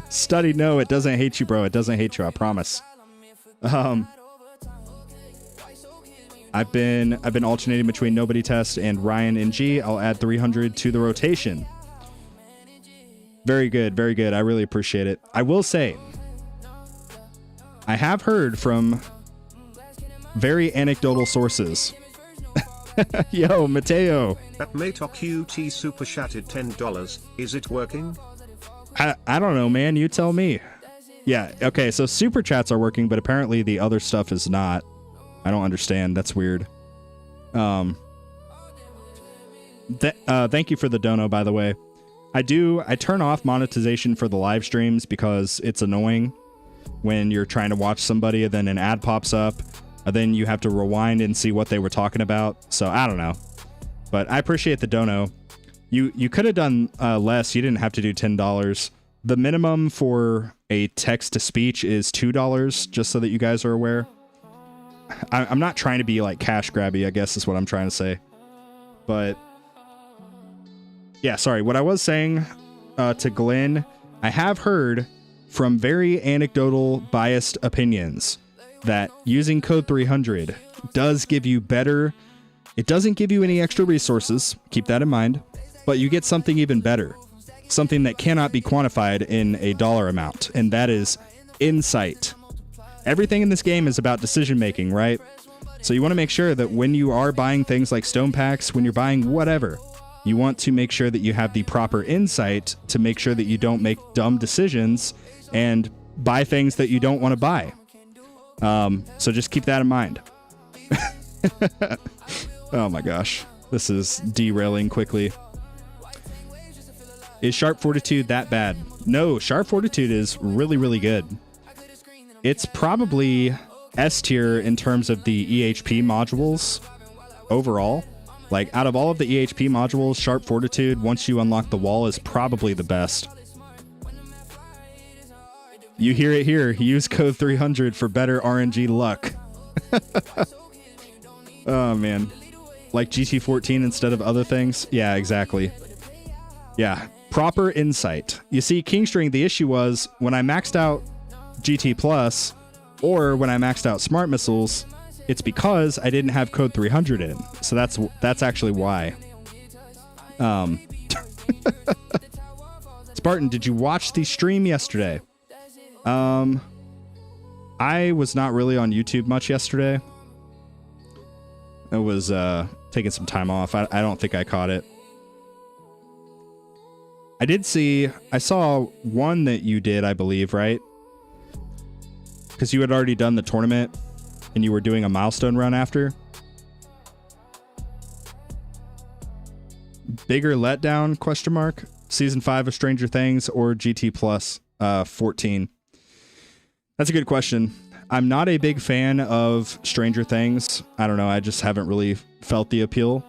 Study, no, it doesn't hate you, bro. It doesn't hate you. I promise. I've been alternating between Nobody Test and Ryan NG. I'll add 300 to the rotation. Very good, very good. I really appreciate it. I will say, I have heard from very anecdotal sources. Yo, Mateo. That Matok QT super chatted $10. Is it working? I don't know, man. You tell me. Yeah, okay, so super chats are working, but apparently the other stuff is not. I don't understand. That's weird. Thank you for the dono, by the way. I turn off monetization for the live streams because it's annoying when you're trying to watch somebody and then an ad pops up and then you have to rewind and see what they were talking about. So I don't know, but I appreciate the dono. You could have done less. You didn't have to do $10. The minimum for a text to speech is $2, just so that you guys are aware. I'm not trying to be like cash grabby, I guess is what I'm trying to say. But yeah, sorry. What I was saying to Glenn, I have heard from very anecdotal, biased opinions that using code 300 does give you better. It doesn't give you any extra resources. Keep that in mind. But you get something even better. Something that cannot be quantified in a dollar amount. And that is insight. Everything in this game is about decision making, right? So you want to make sure that when you are buying things like stone packs, when you're buying whatever, you want to make sure that you have the proper insight to make sure that you don't make dumb decisions and buy things that you don't want to buy. So just keep that in mind. Oh my gosh. This is derailing quickly. Is Sharp Fortitude that bad? No, Sharp Fortitude is really, really good. It's probably S tier in terms of the EHP modules overall. Like, out of all of the EHP modules, Sharp Fortitude, once you unlock the wall, is probably the best. You hear it here. Use code 300 for better RNG luck. Oh, man. Like GT14 instead of other things? Yeah, exactly. Yeah, proper insight. You see, Kingstring, the issue was when I maxed out GT Plus or when I maxed out Smart Missiles, it's because I didn't have code 300 in. So that's actually why. Spartan, did you watch the stream yesterday? I was not really on YouTube much yesterday. I was taking some time off. I don't think I caught it. I saw one that you did, I believe, right? Because you had already done the tournament and you were doing a milestone run after. Bigger letdown, question mark? Season 5 of Stranger Things or GT Plus 14? That's a good question. I'm not a big fan of Stranger Things. I don't know. I just haven't really felt the appeal.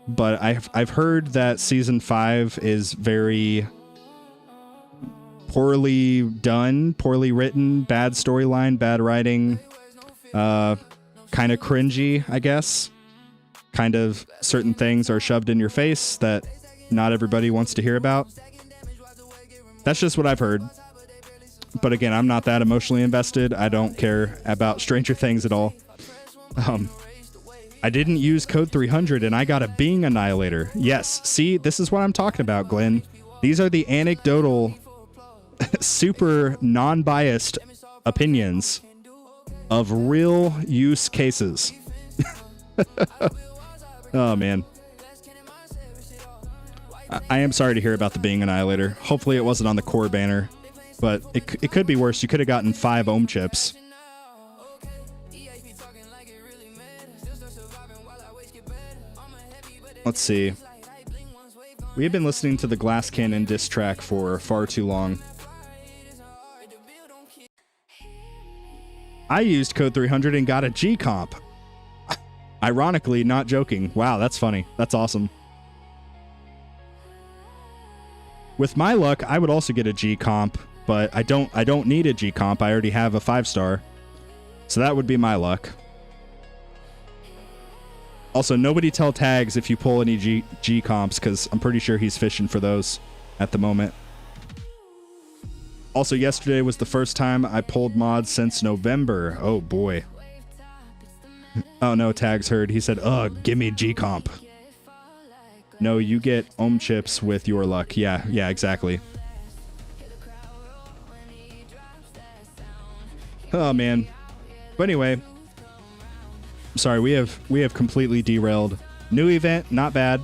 But I've heard that season 5 is very poorly done, poorly written, bad storyline, bad writing, kind of cringy, I guess. Kind of certain things are shoved in your face that not everybody wants to hear about. That's just what I've heard. But again, I'm not that emotionally invested. I don't care about Stranger Things at all. I didn't use code 300 and I got a Being Annihilator. Yes, see, this is what I'm talking about, Glenn. These are the anecdotal, super non-biased opinions of real use cases. Oh, man. I am sorry to hear about the Being Annihilator. Hopefully it wasn't on the core banner. But it could be worse. You could have gotten 5 ohm chips. Let's see. We have been listening to the Glass Cannon diss track for far too long. I used code 300 and got a G comp. Ironically, not joking. Wow, that's funny. That's awesome. With my luck, I would also get a G comp. But I don't need a G comp. I already have a 5-star. So that would be my luck. Also, nobody tell Tags if you pull any G comps, because I'm pretty sure he's fishing for those at the moment. Also, yesterday was the first time I pulled mods since November. Oh boy. Oh no, Tags heard. He said, ugh, give me G comp. No, you get ohm chips with your luck. Yeah, exactly. Oh man. But anyway, sorry, we have completely derailed. New event, not bad.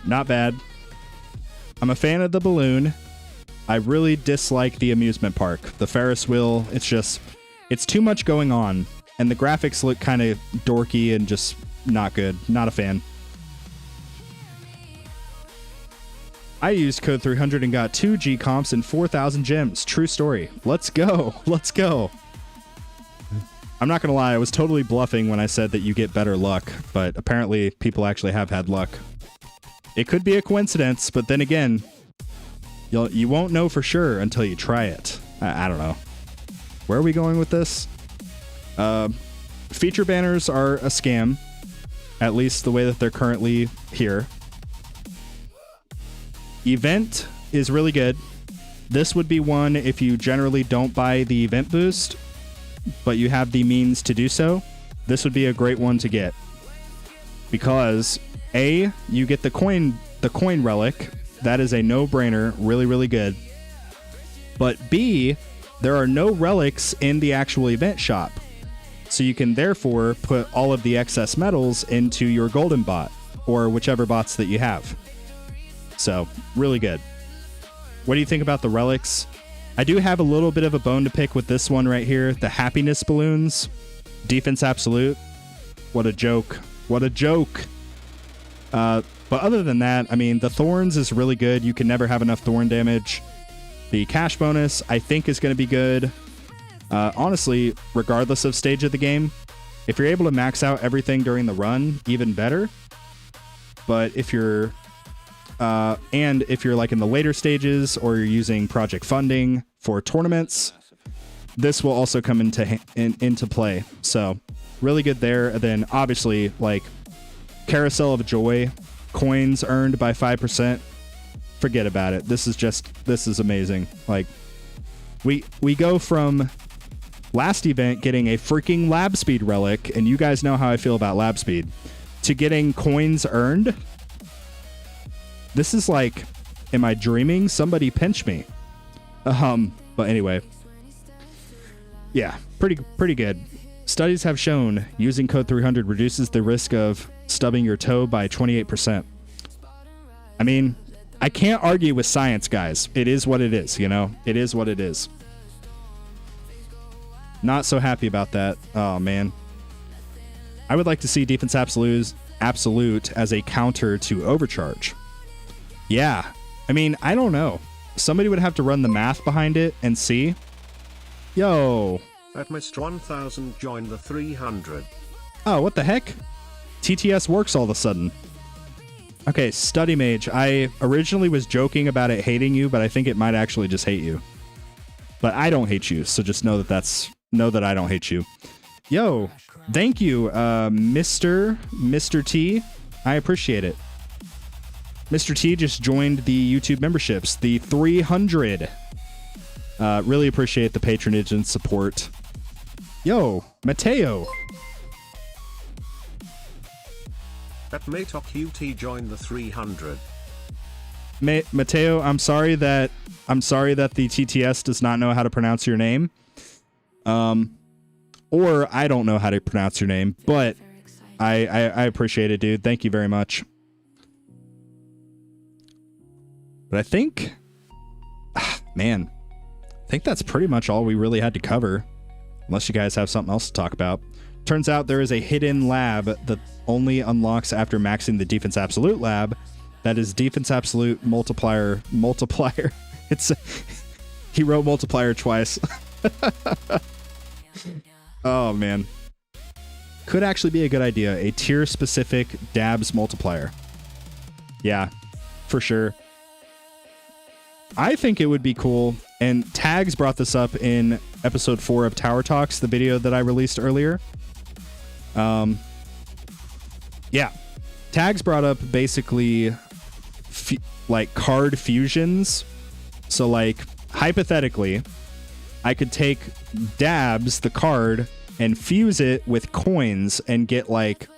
Not bad. I'm a fan of the balloon. I really dislike the amusement park. The Ferris wheel, it's too much going on. And the graphics look kind of dorky and just not good. Not a fan. I used code 300 and got 2 G comps and 4,000 gems. True story. Let's go. Let's go. I'm not going to lie. I was totally bluffing when I said that you get better luck, but apparently people actually have had luck. It could be a coincidence, but then again, you won't know for sure until you try it. I don't know. Where are we going with this? Feature banners are a scam, at least the way that they're currently here. Event is really good. This would be one if you generally don't buy the event boost, but you have the means to do so. This would be a great one to get. Because A, you get the coin relic. That is a no-brainer, really, really good. But B, there are no relics in the actual event shop. So you can therefore put all of the excess medals into your golden bot, or whichever bots that you have. So, really good. What do you think about the relics? I do have a little bit of a bone to pick with this one right here. The happiness balloons. Defense absolute. What a joke. What a joke. But other than that, I mean, the thorns is really good. You can never have enough thorn damage. The cash bonus, I think, is going to be good. Honestly, regardless of stage of the game, if you're able to max out everything during the run, even better. But if you're like in the later stages or you're using project funding for tournaments, this will also come into play. So really good there. And then obviously like Carousel of Joy, coins earned by 5%. Forget about it. This is amazing. Like we go from last event getting a freaking lab speed relic, and you guys know how I feel about lab speed, to getting coins earned. This is like, am I dreaming? Somebody pinch me. But anyway. Yeah, pretty good. Studies have shown using code 300 reduces the risk of stubbing your toe by 28%. I mean, I can't argue with science, guys. It is what it is, you know? It is what it is. Not so happy about that. Oh, man. I would like to see defense absolute as a counter to overcharge. Yeah. I mean, I don't know. Somebody would have to run the math behind it and see. Yo. At Mr. 1000 join the 300. Oh, what the heck? TTS works all of a sudden. Okay, Study Mage. I originally was joking about it hating you, but I think it might actually just hate you. But I don't hate you, so just know that I don't hate you. Yo, thank you, Mr. T. I appreciate it. Mr. T just joined the YouTube memberships, the 300. Really appreciate the patronage and support. Yo, Mateo. At Matok QT join the 300. Mateo, I'm sorry that the TTS does not know how to pronounce your name. Or I don't know how to pronounce your name, but I appreciate it, dude. Thank you very much. But I think, man, I think that's pretty much all we really had to cover. Unless you guys have something else to talk about. Turns out there is a hidden lab that only unlocks after maxing the Defense Absolute lab. That is Defense Absolute multiplier. It's he wrote multiplier twice. Oh, man. Could actually be a good idea. A tier-specific dabs multiplier. Yeah, for sure. I think it would be cool, and Tags brought this up in episode 4 of Tower Talks, the video that I released earlier. Yeah. Tags brought up basically like card fusions. So like hypothetically, I could take dabs, the card, and fuse it with coins and get like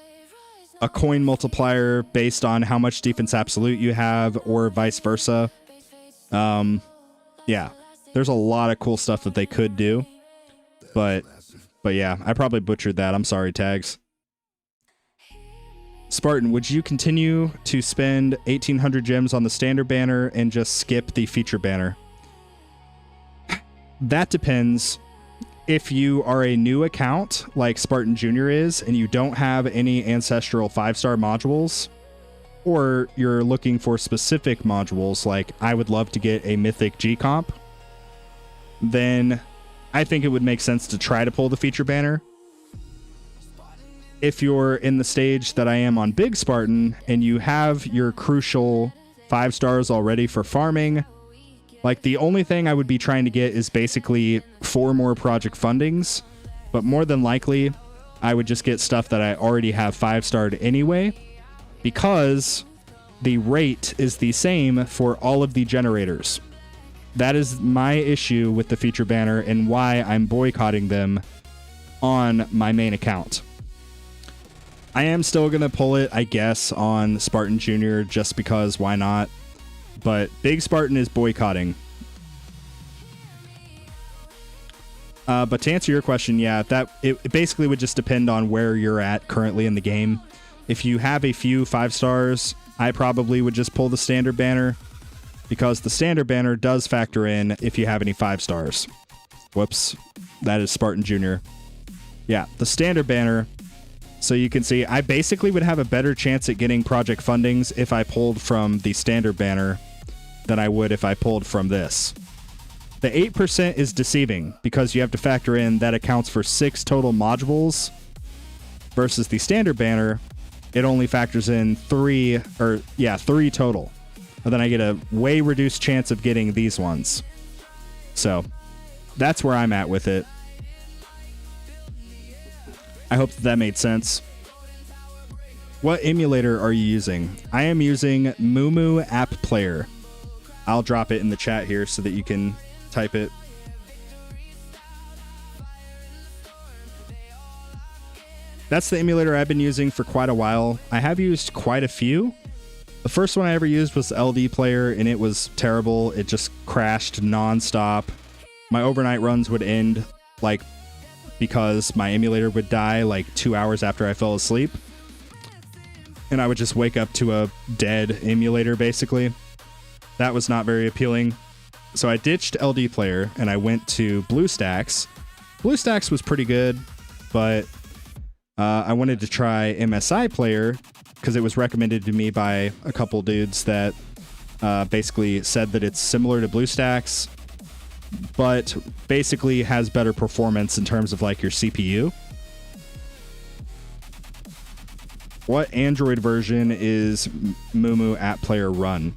a coin multiplier based on how much defense absolute you have, or vice versa. Yeah, there's a lot of cool stuff that they could do, but yeah, I probably butchered that. I'm sorry, Tags. Spartan, would you continue to spend 1,800 gems on the standard banner and just skip the feature banner? That depends. If you are a new account like Spartan Jr. is and you don't have any ancestral 5-star modules, or you're looking for specific modules like I would love to get a mythic G comp, then I think it would make sense to try to pull the feature banner. If you're in the stage that I am on Big Spartan and you have your crucial 5 stars already for farming, like the only thing I would be trying to get is basically 4 more project fundings, but more than likely I would just get stuff that I already have 5-starred anyway, because the rate is the same for all of the generators. That is my issue with the feature banner and why I'm boycotting them on my main account. I am still going to pull it, I guess, on Spartan Jr. just because why not? But Big Spartan is boycotting. But to answer your question, yeah, it basically would just depend on where you're at currently in the game. If you have a few 5 stars, I probably would just pull the standard banner. because the standard banner does factor in if you have any 5 stars. Whoops, that is Spartan Jr. Yeah, the standard banner. So you can see I basically would have a better chance at getting project fundings if I pulled from the standard banner than I would if I pulled from this. The 8% is deceiving because you have to factor in that accounts for 6 total modules versus the standard banner. It only factors in 3 total. And then I get a way reduced chance of getting these ones. So that's where I'm at with it. I hope that made sense. What emulator are you using? I am using Mumu App Player. I'll drop it in the chat here so that you can type it. That's the emulator I've been using for quite a while. I have used quite a few. The first one I ever used was the LD Player, and it was terrible. It just crashed nonstop. My overnight runs would end like because my emulator would die like 2 hours after I fell asleep. And I would just wake up to a dead emulator, basically. That was not very appealing. So I ditched LD Player and I went to BlueStacks. BlueStacks was pretty good, but I wanted to try MSI Player because it was recommended to me by a couple dudes that basically said that it's similar to BlueStacks, but basically has better performance in terms of like your CPU. What Android version is Mumu App Player run?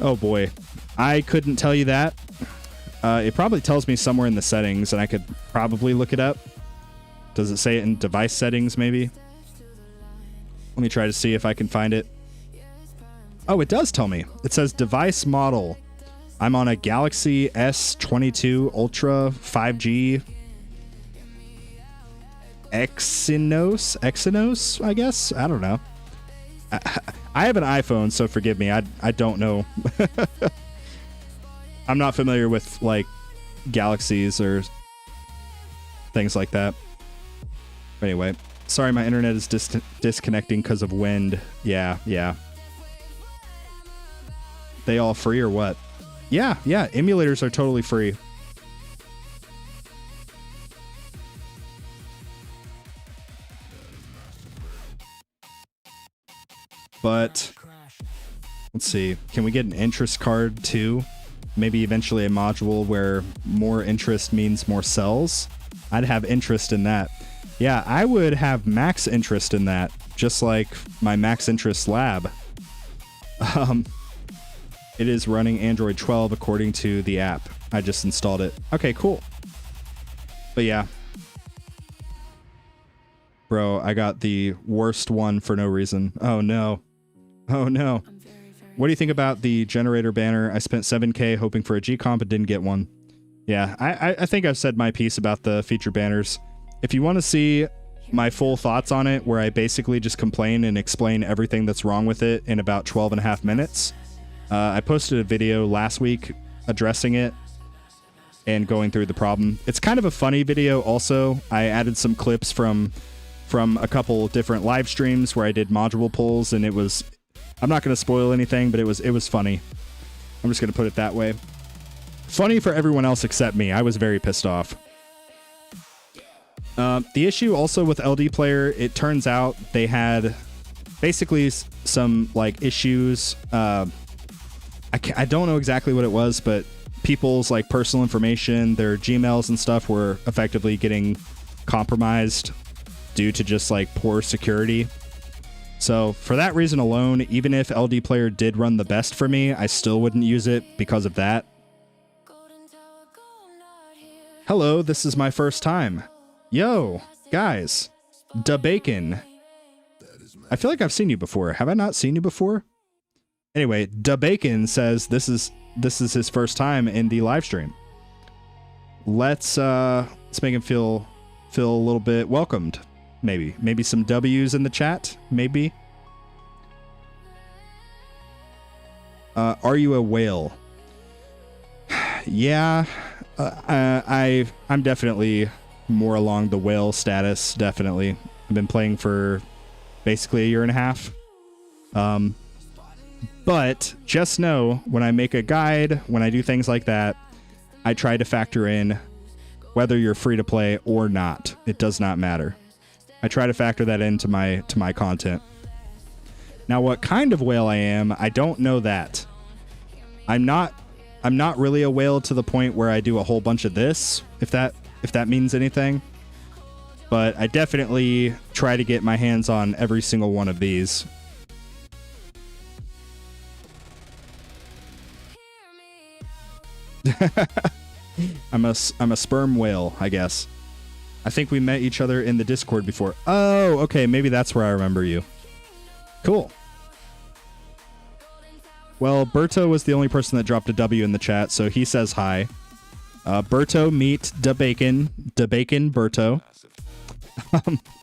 Oh boy, I couldn't tell you that. It probably tells me somewhere in the settings, and I could probably look it up. Does it say it in device settings, maybe? Let me try to see if I can find it. Oh, it does tell me. It says device model. I'm on a Galaxy S22 Ultra 5G Exynos, I guess? I don't know. I have an iPhone, so forgive me. I don't know. I'm not familiar with, like, Galaxies or things like that. Anyway, sorry my internet is disconnecting because of wind. Yeah. They all free or what? Yeah, emulators are totally free. But let's see. Can we get an interest card too? Maybe eventually a module where more interest means more cells. I'd have interest in that. Yeah, I would have max interest in that, just like my max interest lab. It is running Android 12 according to the app. I just installed it. Okay, cool. But yeah. Bro, I got the worst one for no reason. Oh no. Oh no. What do you think about the generator banner? I spent 7K hoping for a G-Comp and didn't get one. Yeah, I think I've said my piece about the feature banners. If you want to see my full thoughts on it, where I basically just complain and explain everything that's wrong with it in about 12.5 minutes, I posted a video last week addressing it and going through the problem. It's kind of a funny video also. I added some clips from a couple different live streams where I did module pulls, and it was... I'm not going to spoil anything, but it was funny. I'm just going to put it that way. Funny for everyone else except me. I was very pissed off. The issue also with LD Player, it turns out they had basically some like issues. I don't know exactly what it was, but people's like personal information, their Gmails and stuff were effectively getting compromised due to just like poor security. So for that reason alone, even if LD Player did run the best for me, I still wouldn't use it because of that. Hello, this is my first time. Yo, guys, Da Bacon. I feel like I've seen you before. Have I not seen you before? Anyway, Da Bacon says this is his first time in the live stream. Let's make him feel a little bit welcomed. Maybe some W's in the chat. Maybe. Are you a whale? Yeah, I'm definitely more along the whale status. Definitely, I've been playing for basically a year and a half. But just know, when I make a guide, when I do things like that, I try to factor in whether you're free to play or not. It does not matter. I try to factor that into my content. Now, what kind of whale I am, I don't know that. I'm not really a whale to the point where I do a whole bunch of this, if that means anything. But I definitely try to get my hands on every single one of these. I'm a sperm whale, I guess. I think we met each other in the Discord before. Oh, okay, maybe that's where I remember you. Cool. Well, Berto was the only person that dropped a W in the chat, so he says hi. Berto, meet da bacon Berto.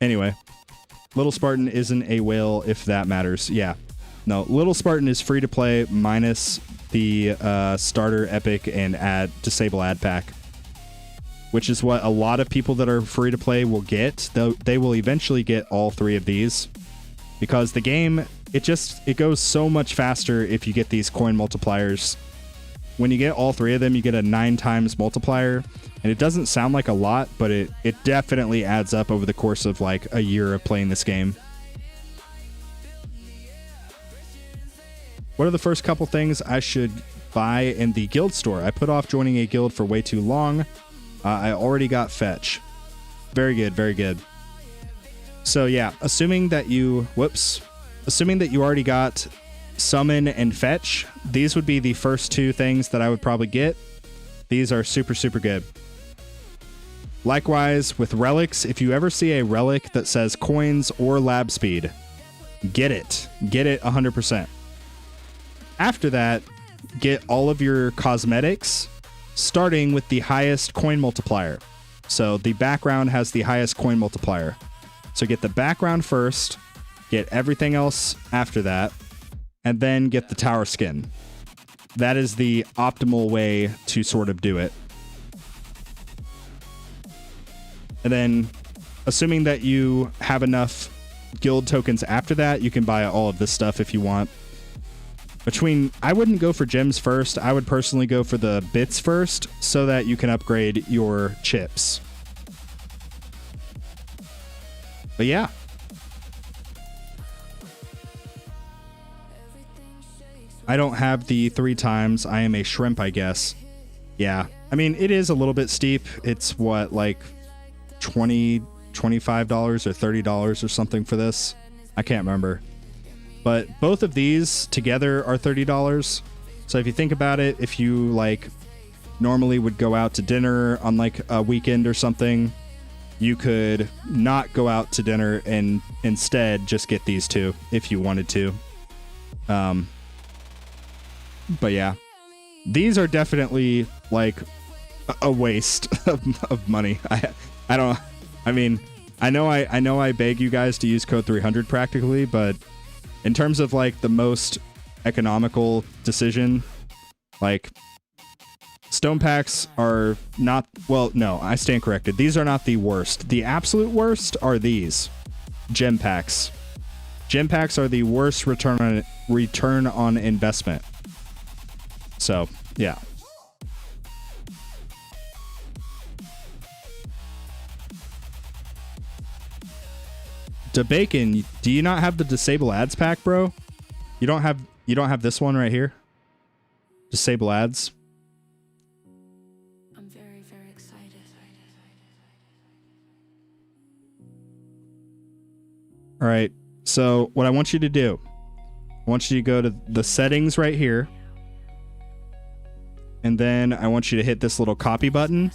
Anyway, Little Spartan isn't a whale, if that matters. Yeah. No, Little Spartan is free to play minus the starter epic and disable ad pack, which is what a lot of people that are free to play will get. They will eventually get all three of these because the game, it goes so much faster if you get these coin multipliers. When you get all three of them, you get a 9 times multiplier, and it doesn't sound like a lot, but it definitely adds up over the course of like a year of playing this game. What are the first couple things I should buy in the guild store? I put off joining a guild for way too long. I already got fetch. Very good, very good. So yeah, assuming that you already got summon and fetch, these would be the first two things that I would probably get. These are super, super good. Likewise, with relics, if you ever see a relic that says coins or lab speed, get it. Get it 100%. After that, get all of your cosmetics, starting with the highest coin multiplier. So the background has the highest coin multiplier. So get the background first, get everything else after that, and then get the tower skin. That is the optimal way to sort of do it. And then, assuming that you have enough guild tokens after that, you can buy all of this stuff if you want. I wouldn't go for gems first. I would personally go for the bits first so that you can upgrade your chips. But yeah. I don't have the 3 times. I am a shrimp, I guess. Yeah. I mean, it is a little bit steep. It's what, like $20, $25 or $30 or something for this? I can't remember. But both of these together are $30. So if you think about it, if you like normally would go out to dinner on like a weekend or something, you could not go out to dinner and instead just get these two if you wanted to. But yeah, these are definitely like a waste of money. I know I beg you guys to use code 300 practically, but in terms of like the most economical decision, like stone packs are not, well, no, I stand corrected. These are not the worst. The absolute worst are these gem packs. Gem packs are the worst return on investment. So, yeah. DeBacon, do you not have the disable ads pack, bro? You don't have this one right here? Disable ads. I'm very, very excited. All right. So, what I want you to do, I want you to go to the settings right here. And then I want you to hit this little copy button.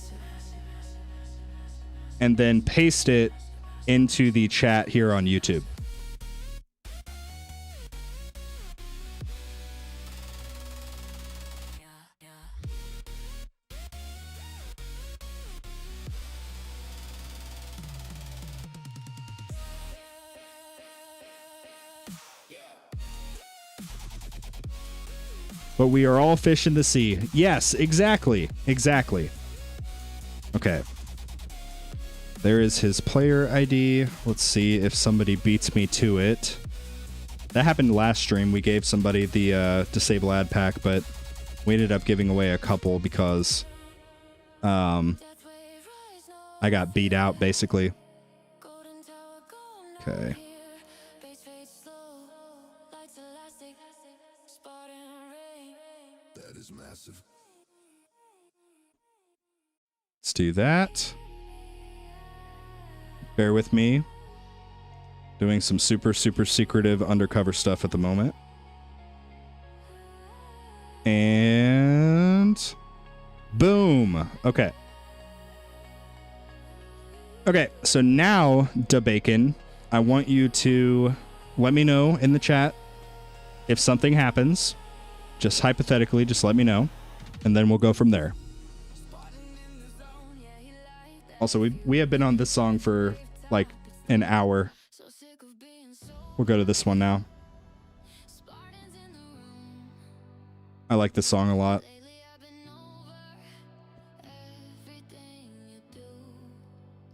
And then paste it into the chat here on YouTube. But we are all fish in the sea. Yes, exactly. Exactly. Okay. There is his player ID. Let's see if somebody beats me to it. That happened last stream. We gave somebody the disable ad pack, but we ended up giving away a couple because I got beat out, basically. Okay. Let's do that. Bear with me. Doing some super secretive undercover stuff at the moment. And boom. Okay. Okay, so now, Da Bacon, I want you to let me know in the chat if something happens. Just hypothetically, just let me know, and then we'll go from there. Also, we have been on this song for like an hour. We'll go to this one now. I like this song a lot.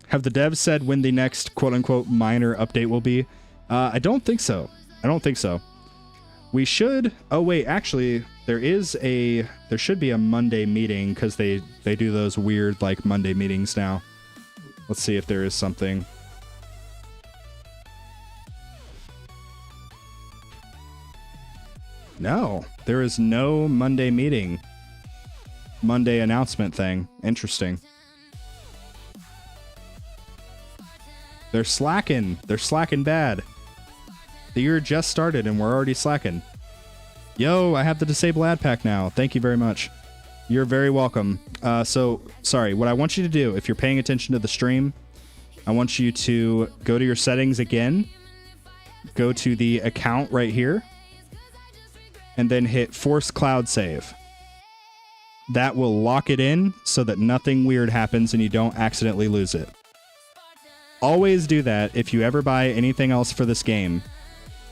Have the devs said when the next quote-unquote minor update will be? I don't think so. I don't think so. We should... Oh, wait, actually, there should be a Monday meeting because they do those weird, like, Monday meetings now. Let's see if there is something. No, there is no Monday meeting. Monday announcement thing. Interesting. They're slacking. They're slacking bad. The year just started and we're already slacking. Yo, I have the disable ad pack now. Thank you very much. You're very welcome. So, sorry, what I want you to do, if you're paying attention to the stream, I want you to go to your settings again. Go to the account right here. And then hit Force Cloud Save. That will lock it in so that nothing weird happens and you don't accidentally lose it. Always do that if you ever buy anything else for this game.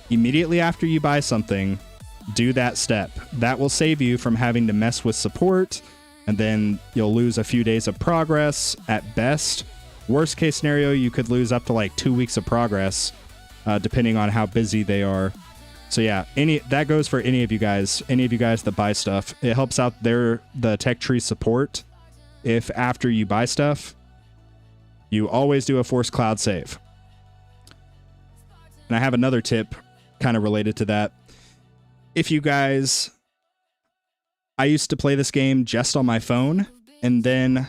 Immediately after you buy something, do that step. That will save you from having to mess with support, and then you'll lose a few days of progress at best. Worst case scenario, you could lose up to like 2 weeks of progress, depending on how busy they are. So yeah, that goes for any of you guys that buy stuff. It helps out the tech tree support. If after you buy stuff, you always do a force cloud save. And I have another tip kind of related to that. If you guys, I used to play this game just on my phone, and then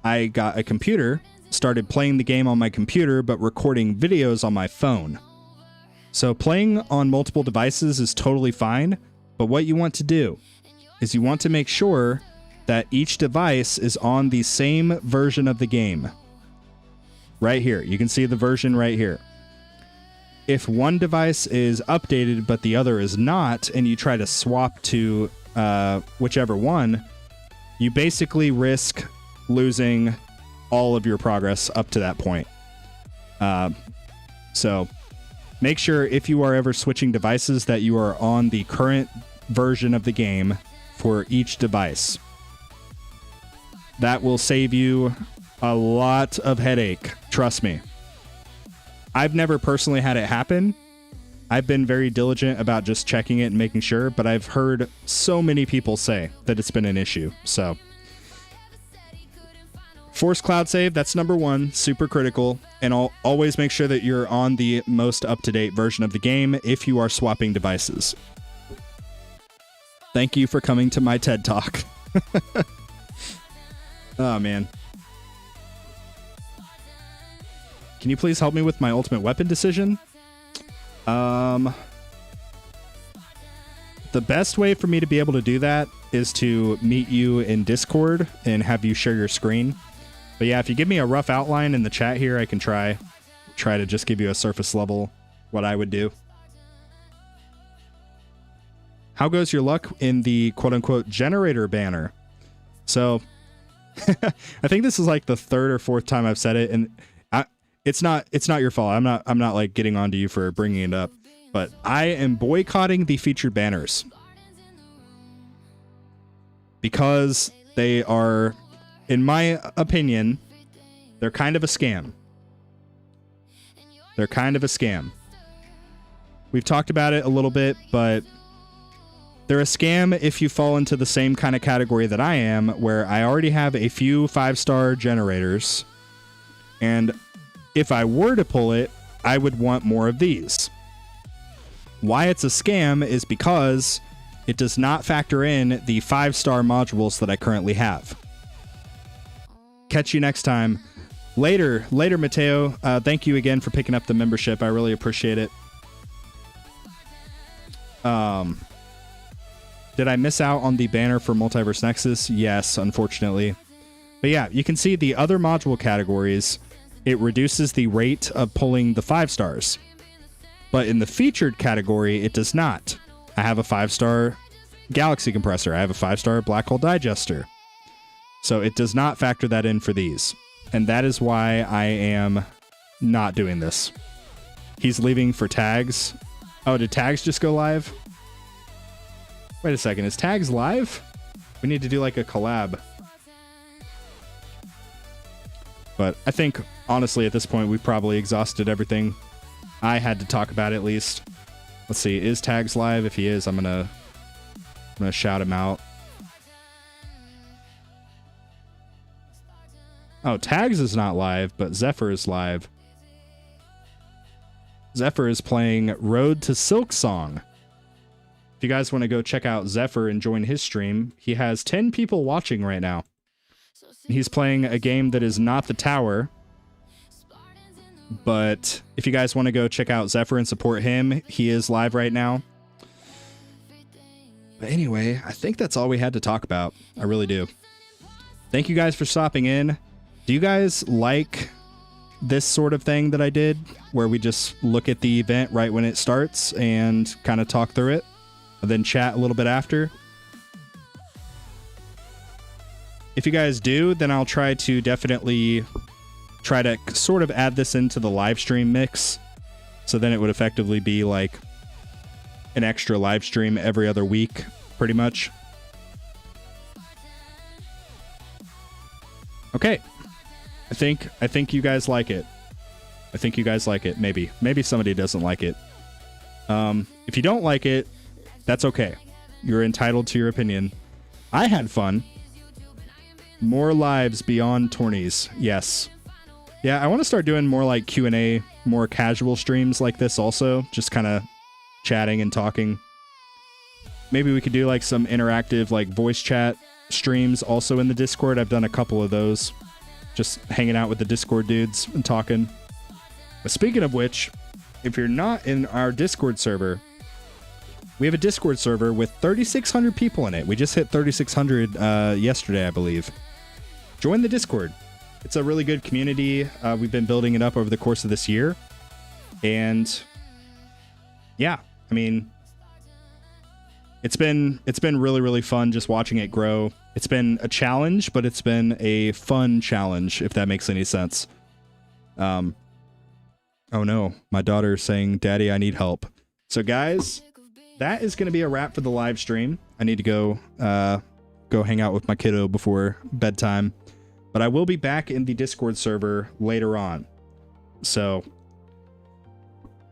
I got a computer, started playing the game on my computer, but recording videos on my phone. So playing on multiple devices is totally fine, but what you want to do is you want to make sure that each device is on the same version of the game. Right here. You can see the version right here. If one device is updated but the other is not, and you try to swap to whichever one, you basically risk losing all of your progress up to that point. So make sure if you are ever switching devices that you are on the current version of the game for each device. That will save you a lot of headache. Trust me. I've never personally had it happen. I've been very diligent about just checking it and making sure, but I've heard so many people say that it's been an issue. So force cloud save, that's number one, super critical. And I'll always make sure that you're on the most up-to-date version of the game if you are swapping devices. Thank you for coming to my TED Talk. Oh, man. Can you please help me with my ultimate weapon decision? The best way for me to be able to do that is to meet you in Discord and have you share your screen. But yeah, if you give me a rough outline in the chat here, I can try to just give you a surface level what I would do. How goes your luck in the quote-unquote generator banner? So I think this is like the third or fourth time I've said it, and it's not your fault. I'm not like getting onto you for bringing it up, but I am boycotting the featured banners because they are, in my opinion, they're kind of a scam. They're kind of a scam. We've talked about it a little bit, but they're a scam if you fall into the same kind of category that I am, where I already have a few 5-star generators, and if I were to pull it, I would want more of these. Why it's a scam is because it does not factor in the 5-star modules that I currently have. Catch you next time. Later, Mateo. Thank you again for picking up the membership. I really appreciate it. Did I miss out on the banner for Multiverse Nexus? Yes, unfortunately. But yeah, you can see the other module categories. It reduces the rate of pulling the 5 stars. But in the featured category, it does not. I have a 5-star Galaxy Compressor. I have a 5-star Black Hole Digester. So it does not factor that in for these. And that is why I am not doing this. He's leaving for tags. Oh, did tags just go live? Wait a second, is tags live? We need to do like a collab. But I think, honestly, at this point, we've probably exhausted everything I had to talk about at least. Let's see, is tags live? If he is, I'm gonna shout him out. Oh, tags is not live, but Zephyr is live. Zephyr is playing Road to Silk Song. If you guys want to go check out Zephyr and join his stream, he has 10 people watching right now. He's playing a game that is not the tower. But if you guys want to go check out Zephyr and support him, he is live right now. But anyway, I think that's all we had to talk about. I really do. Thank you guys for stopping in. Do you guys like this sort of thing that I did, where we just look at the event right when it starts and kind of talk through it, and then chat a little bit after? If you guys do, then I'll try to definitely try to sort of add this into the live stream mix. So then it would effectively be like an extra live stream every other week, pretty much. Okay. I think you guys like it. I think you guys like it. Maybe somebody doesn't like it. If you don't like it, that's okay. You're entitled to your opinion. I had fun. More lives beyond tourneys. Yes. Yeah, I want to start doing more like Q&A, more casual streams like this also. Just kind of chatting and talking. Maybe we could do like some interactive like voice chat streams also in the Discord. I've done a couple of those. Just hanging out with the Discord dudes and talking. But speaking of which, if you're not in our Discord server, we have a Discord server with 3,600 people in it. We just hit 3,600 yesterday, I believe. Join the Discord. It's a really good community. We've been building it up over the course of this year. And yeah, I mean, it's been really, really fun just watching it grow. It's been a challenge, but it's been a fun challenge, if that makes any sense. Oh no, my daughter is saying, "Daddy, I need help." So guys, that is going to be a wrap for the live stream. I need to go hang out with my kiddo before bedtime. But I will be back in the Discord server later on. So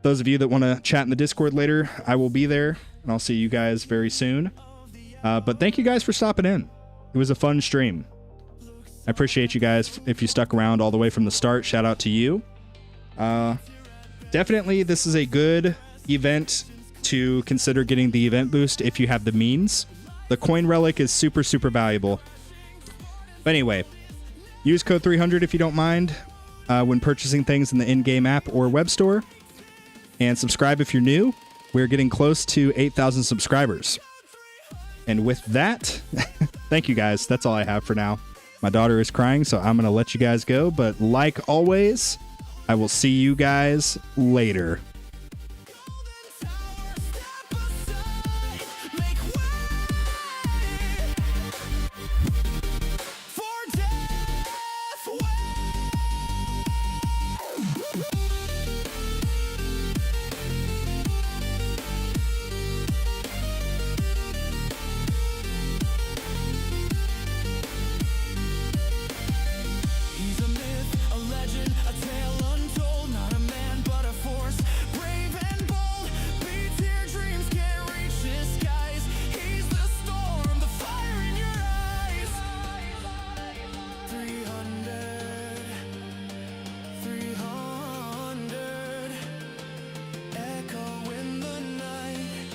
those of you that want to chat in the Discord later, I will be there, and I'll see you guys very soon. But thank you guys for stopping in. It was a fun stream. I appreciate you guys. If you stuck around all the way from the start, shout out to you. Definitely, this is a good event to consider getting the event boost if you have the means. The coin relic is super, super valuable. But anyway, use code 300 if you don't mind when purchasing things in the in-game app or web store. And subscribe if you're new. We're getting close to 8,000 subscribers. And with that, thank you guys. That's all I have for now. My daughter is crying, so I'm going to let you guys go. But like always, I will see you guys later.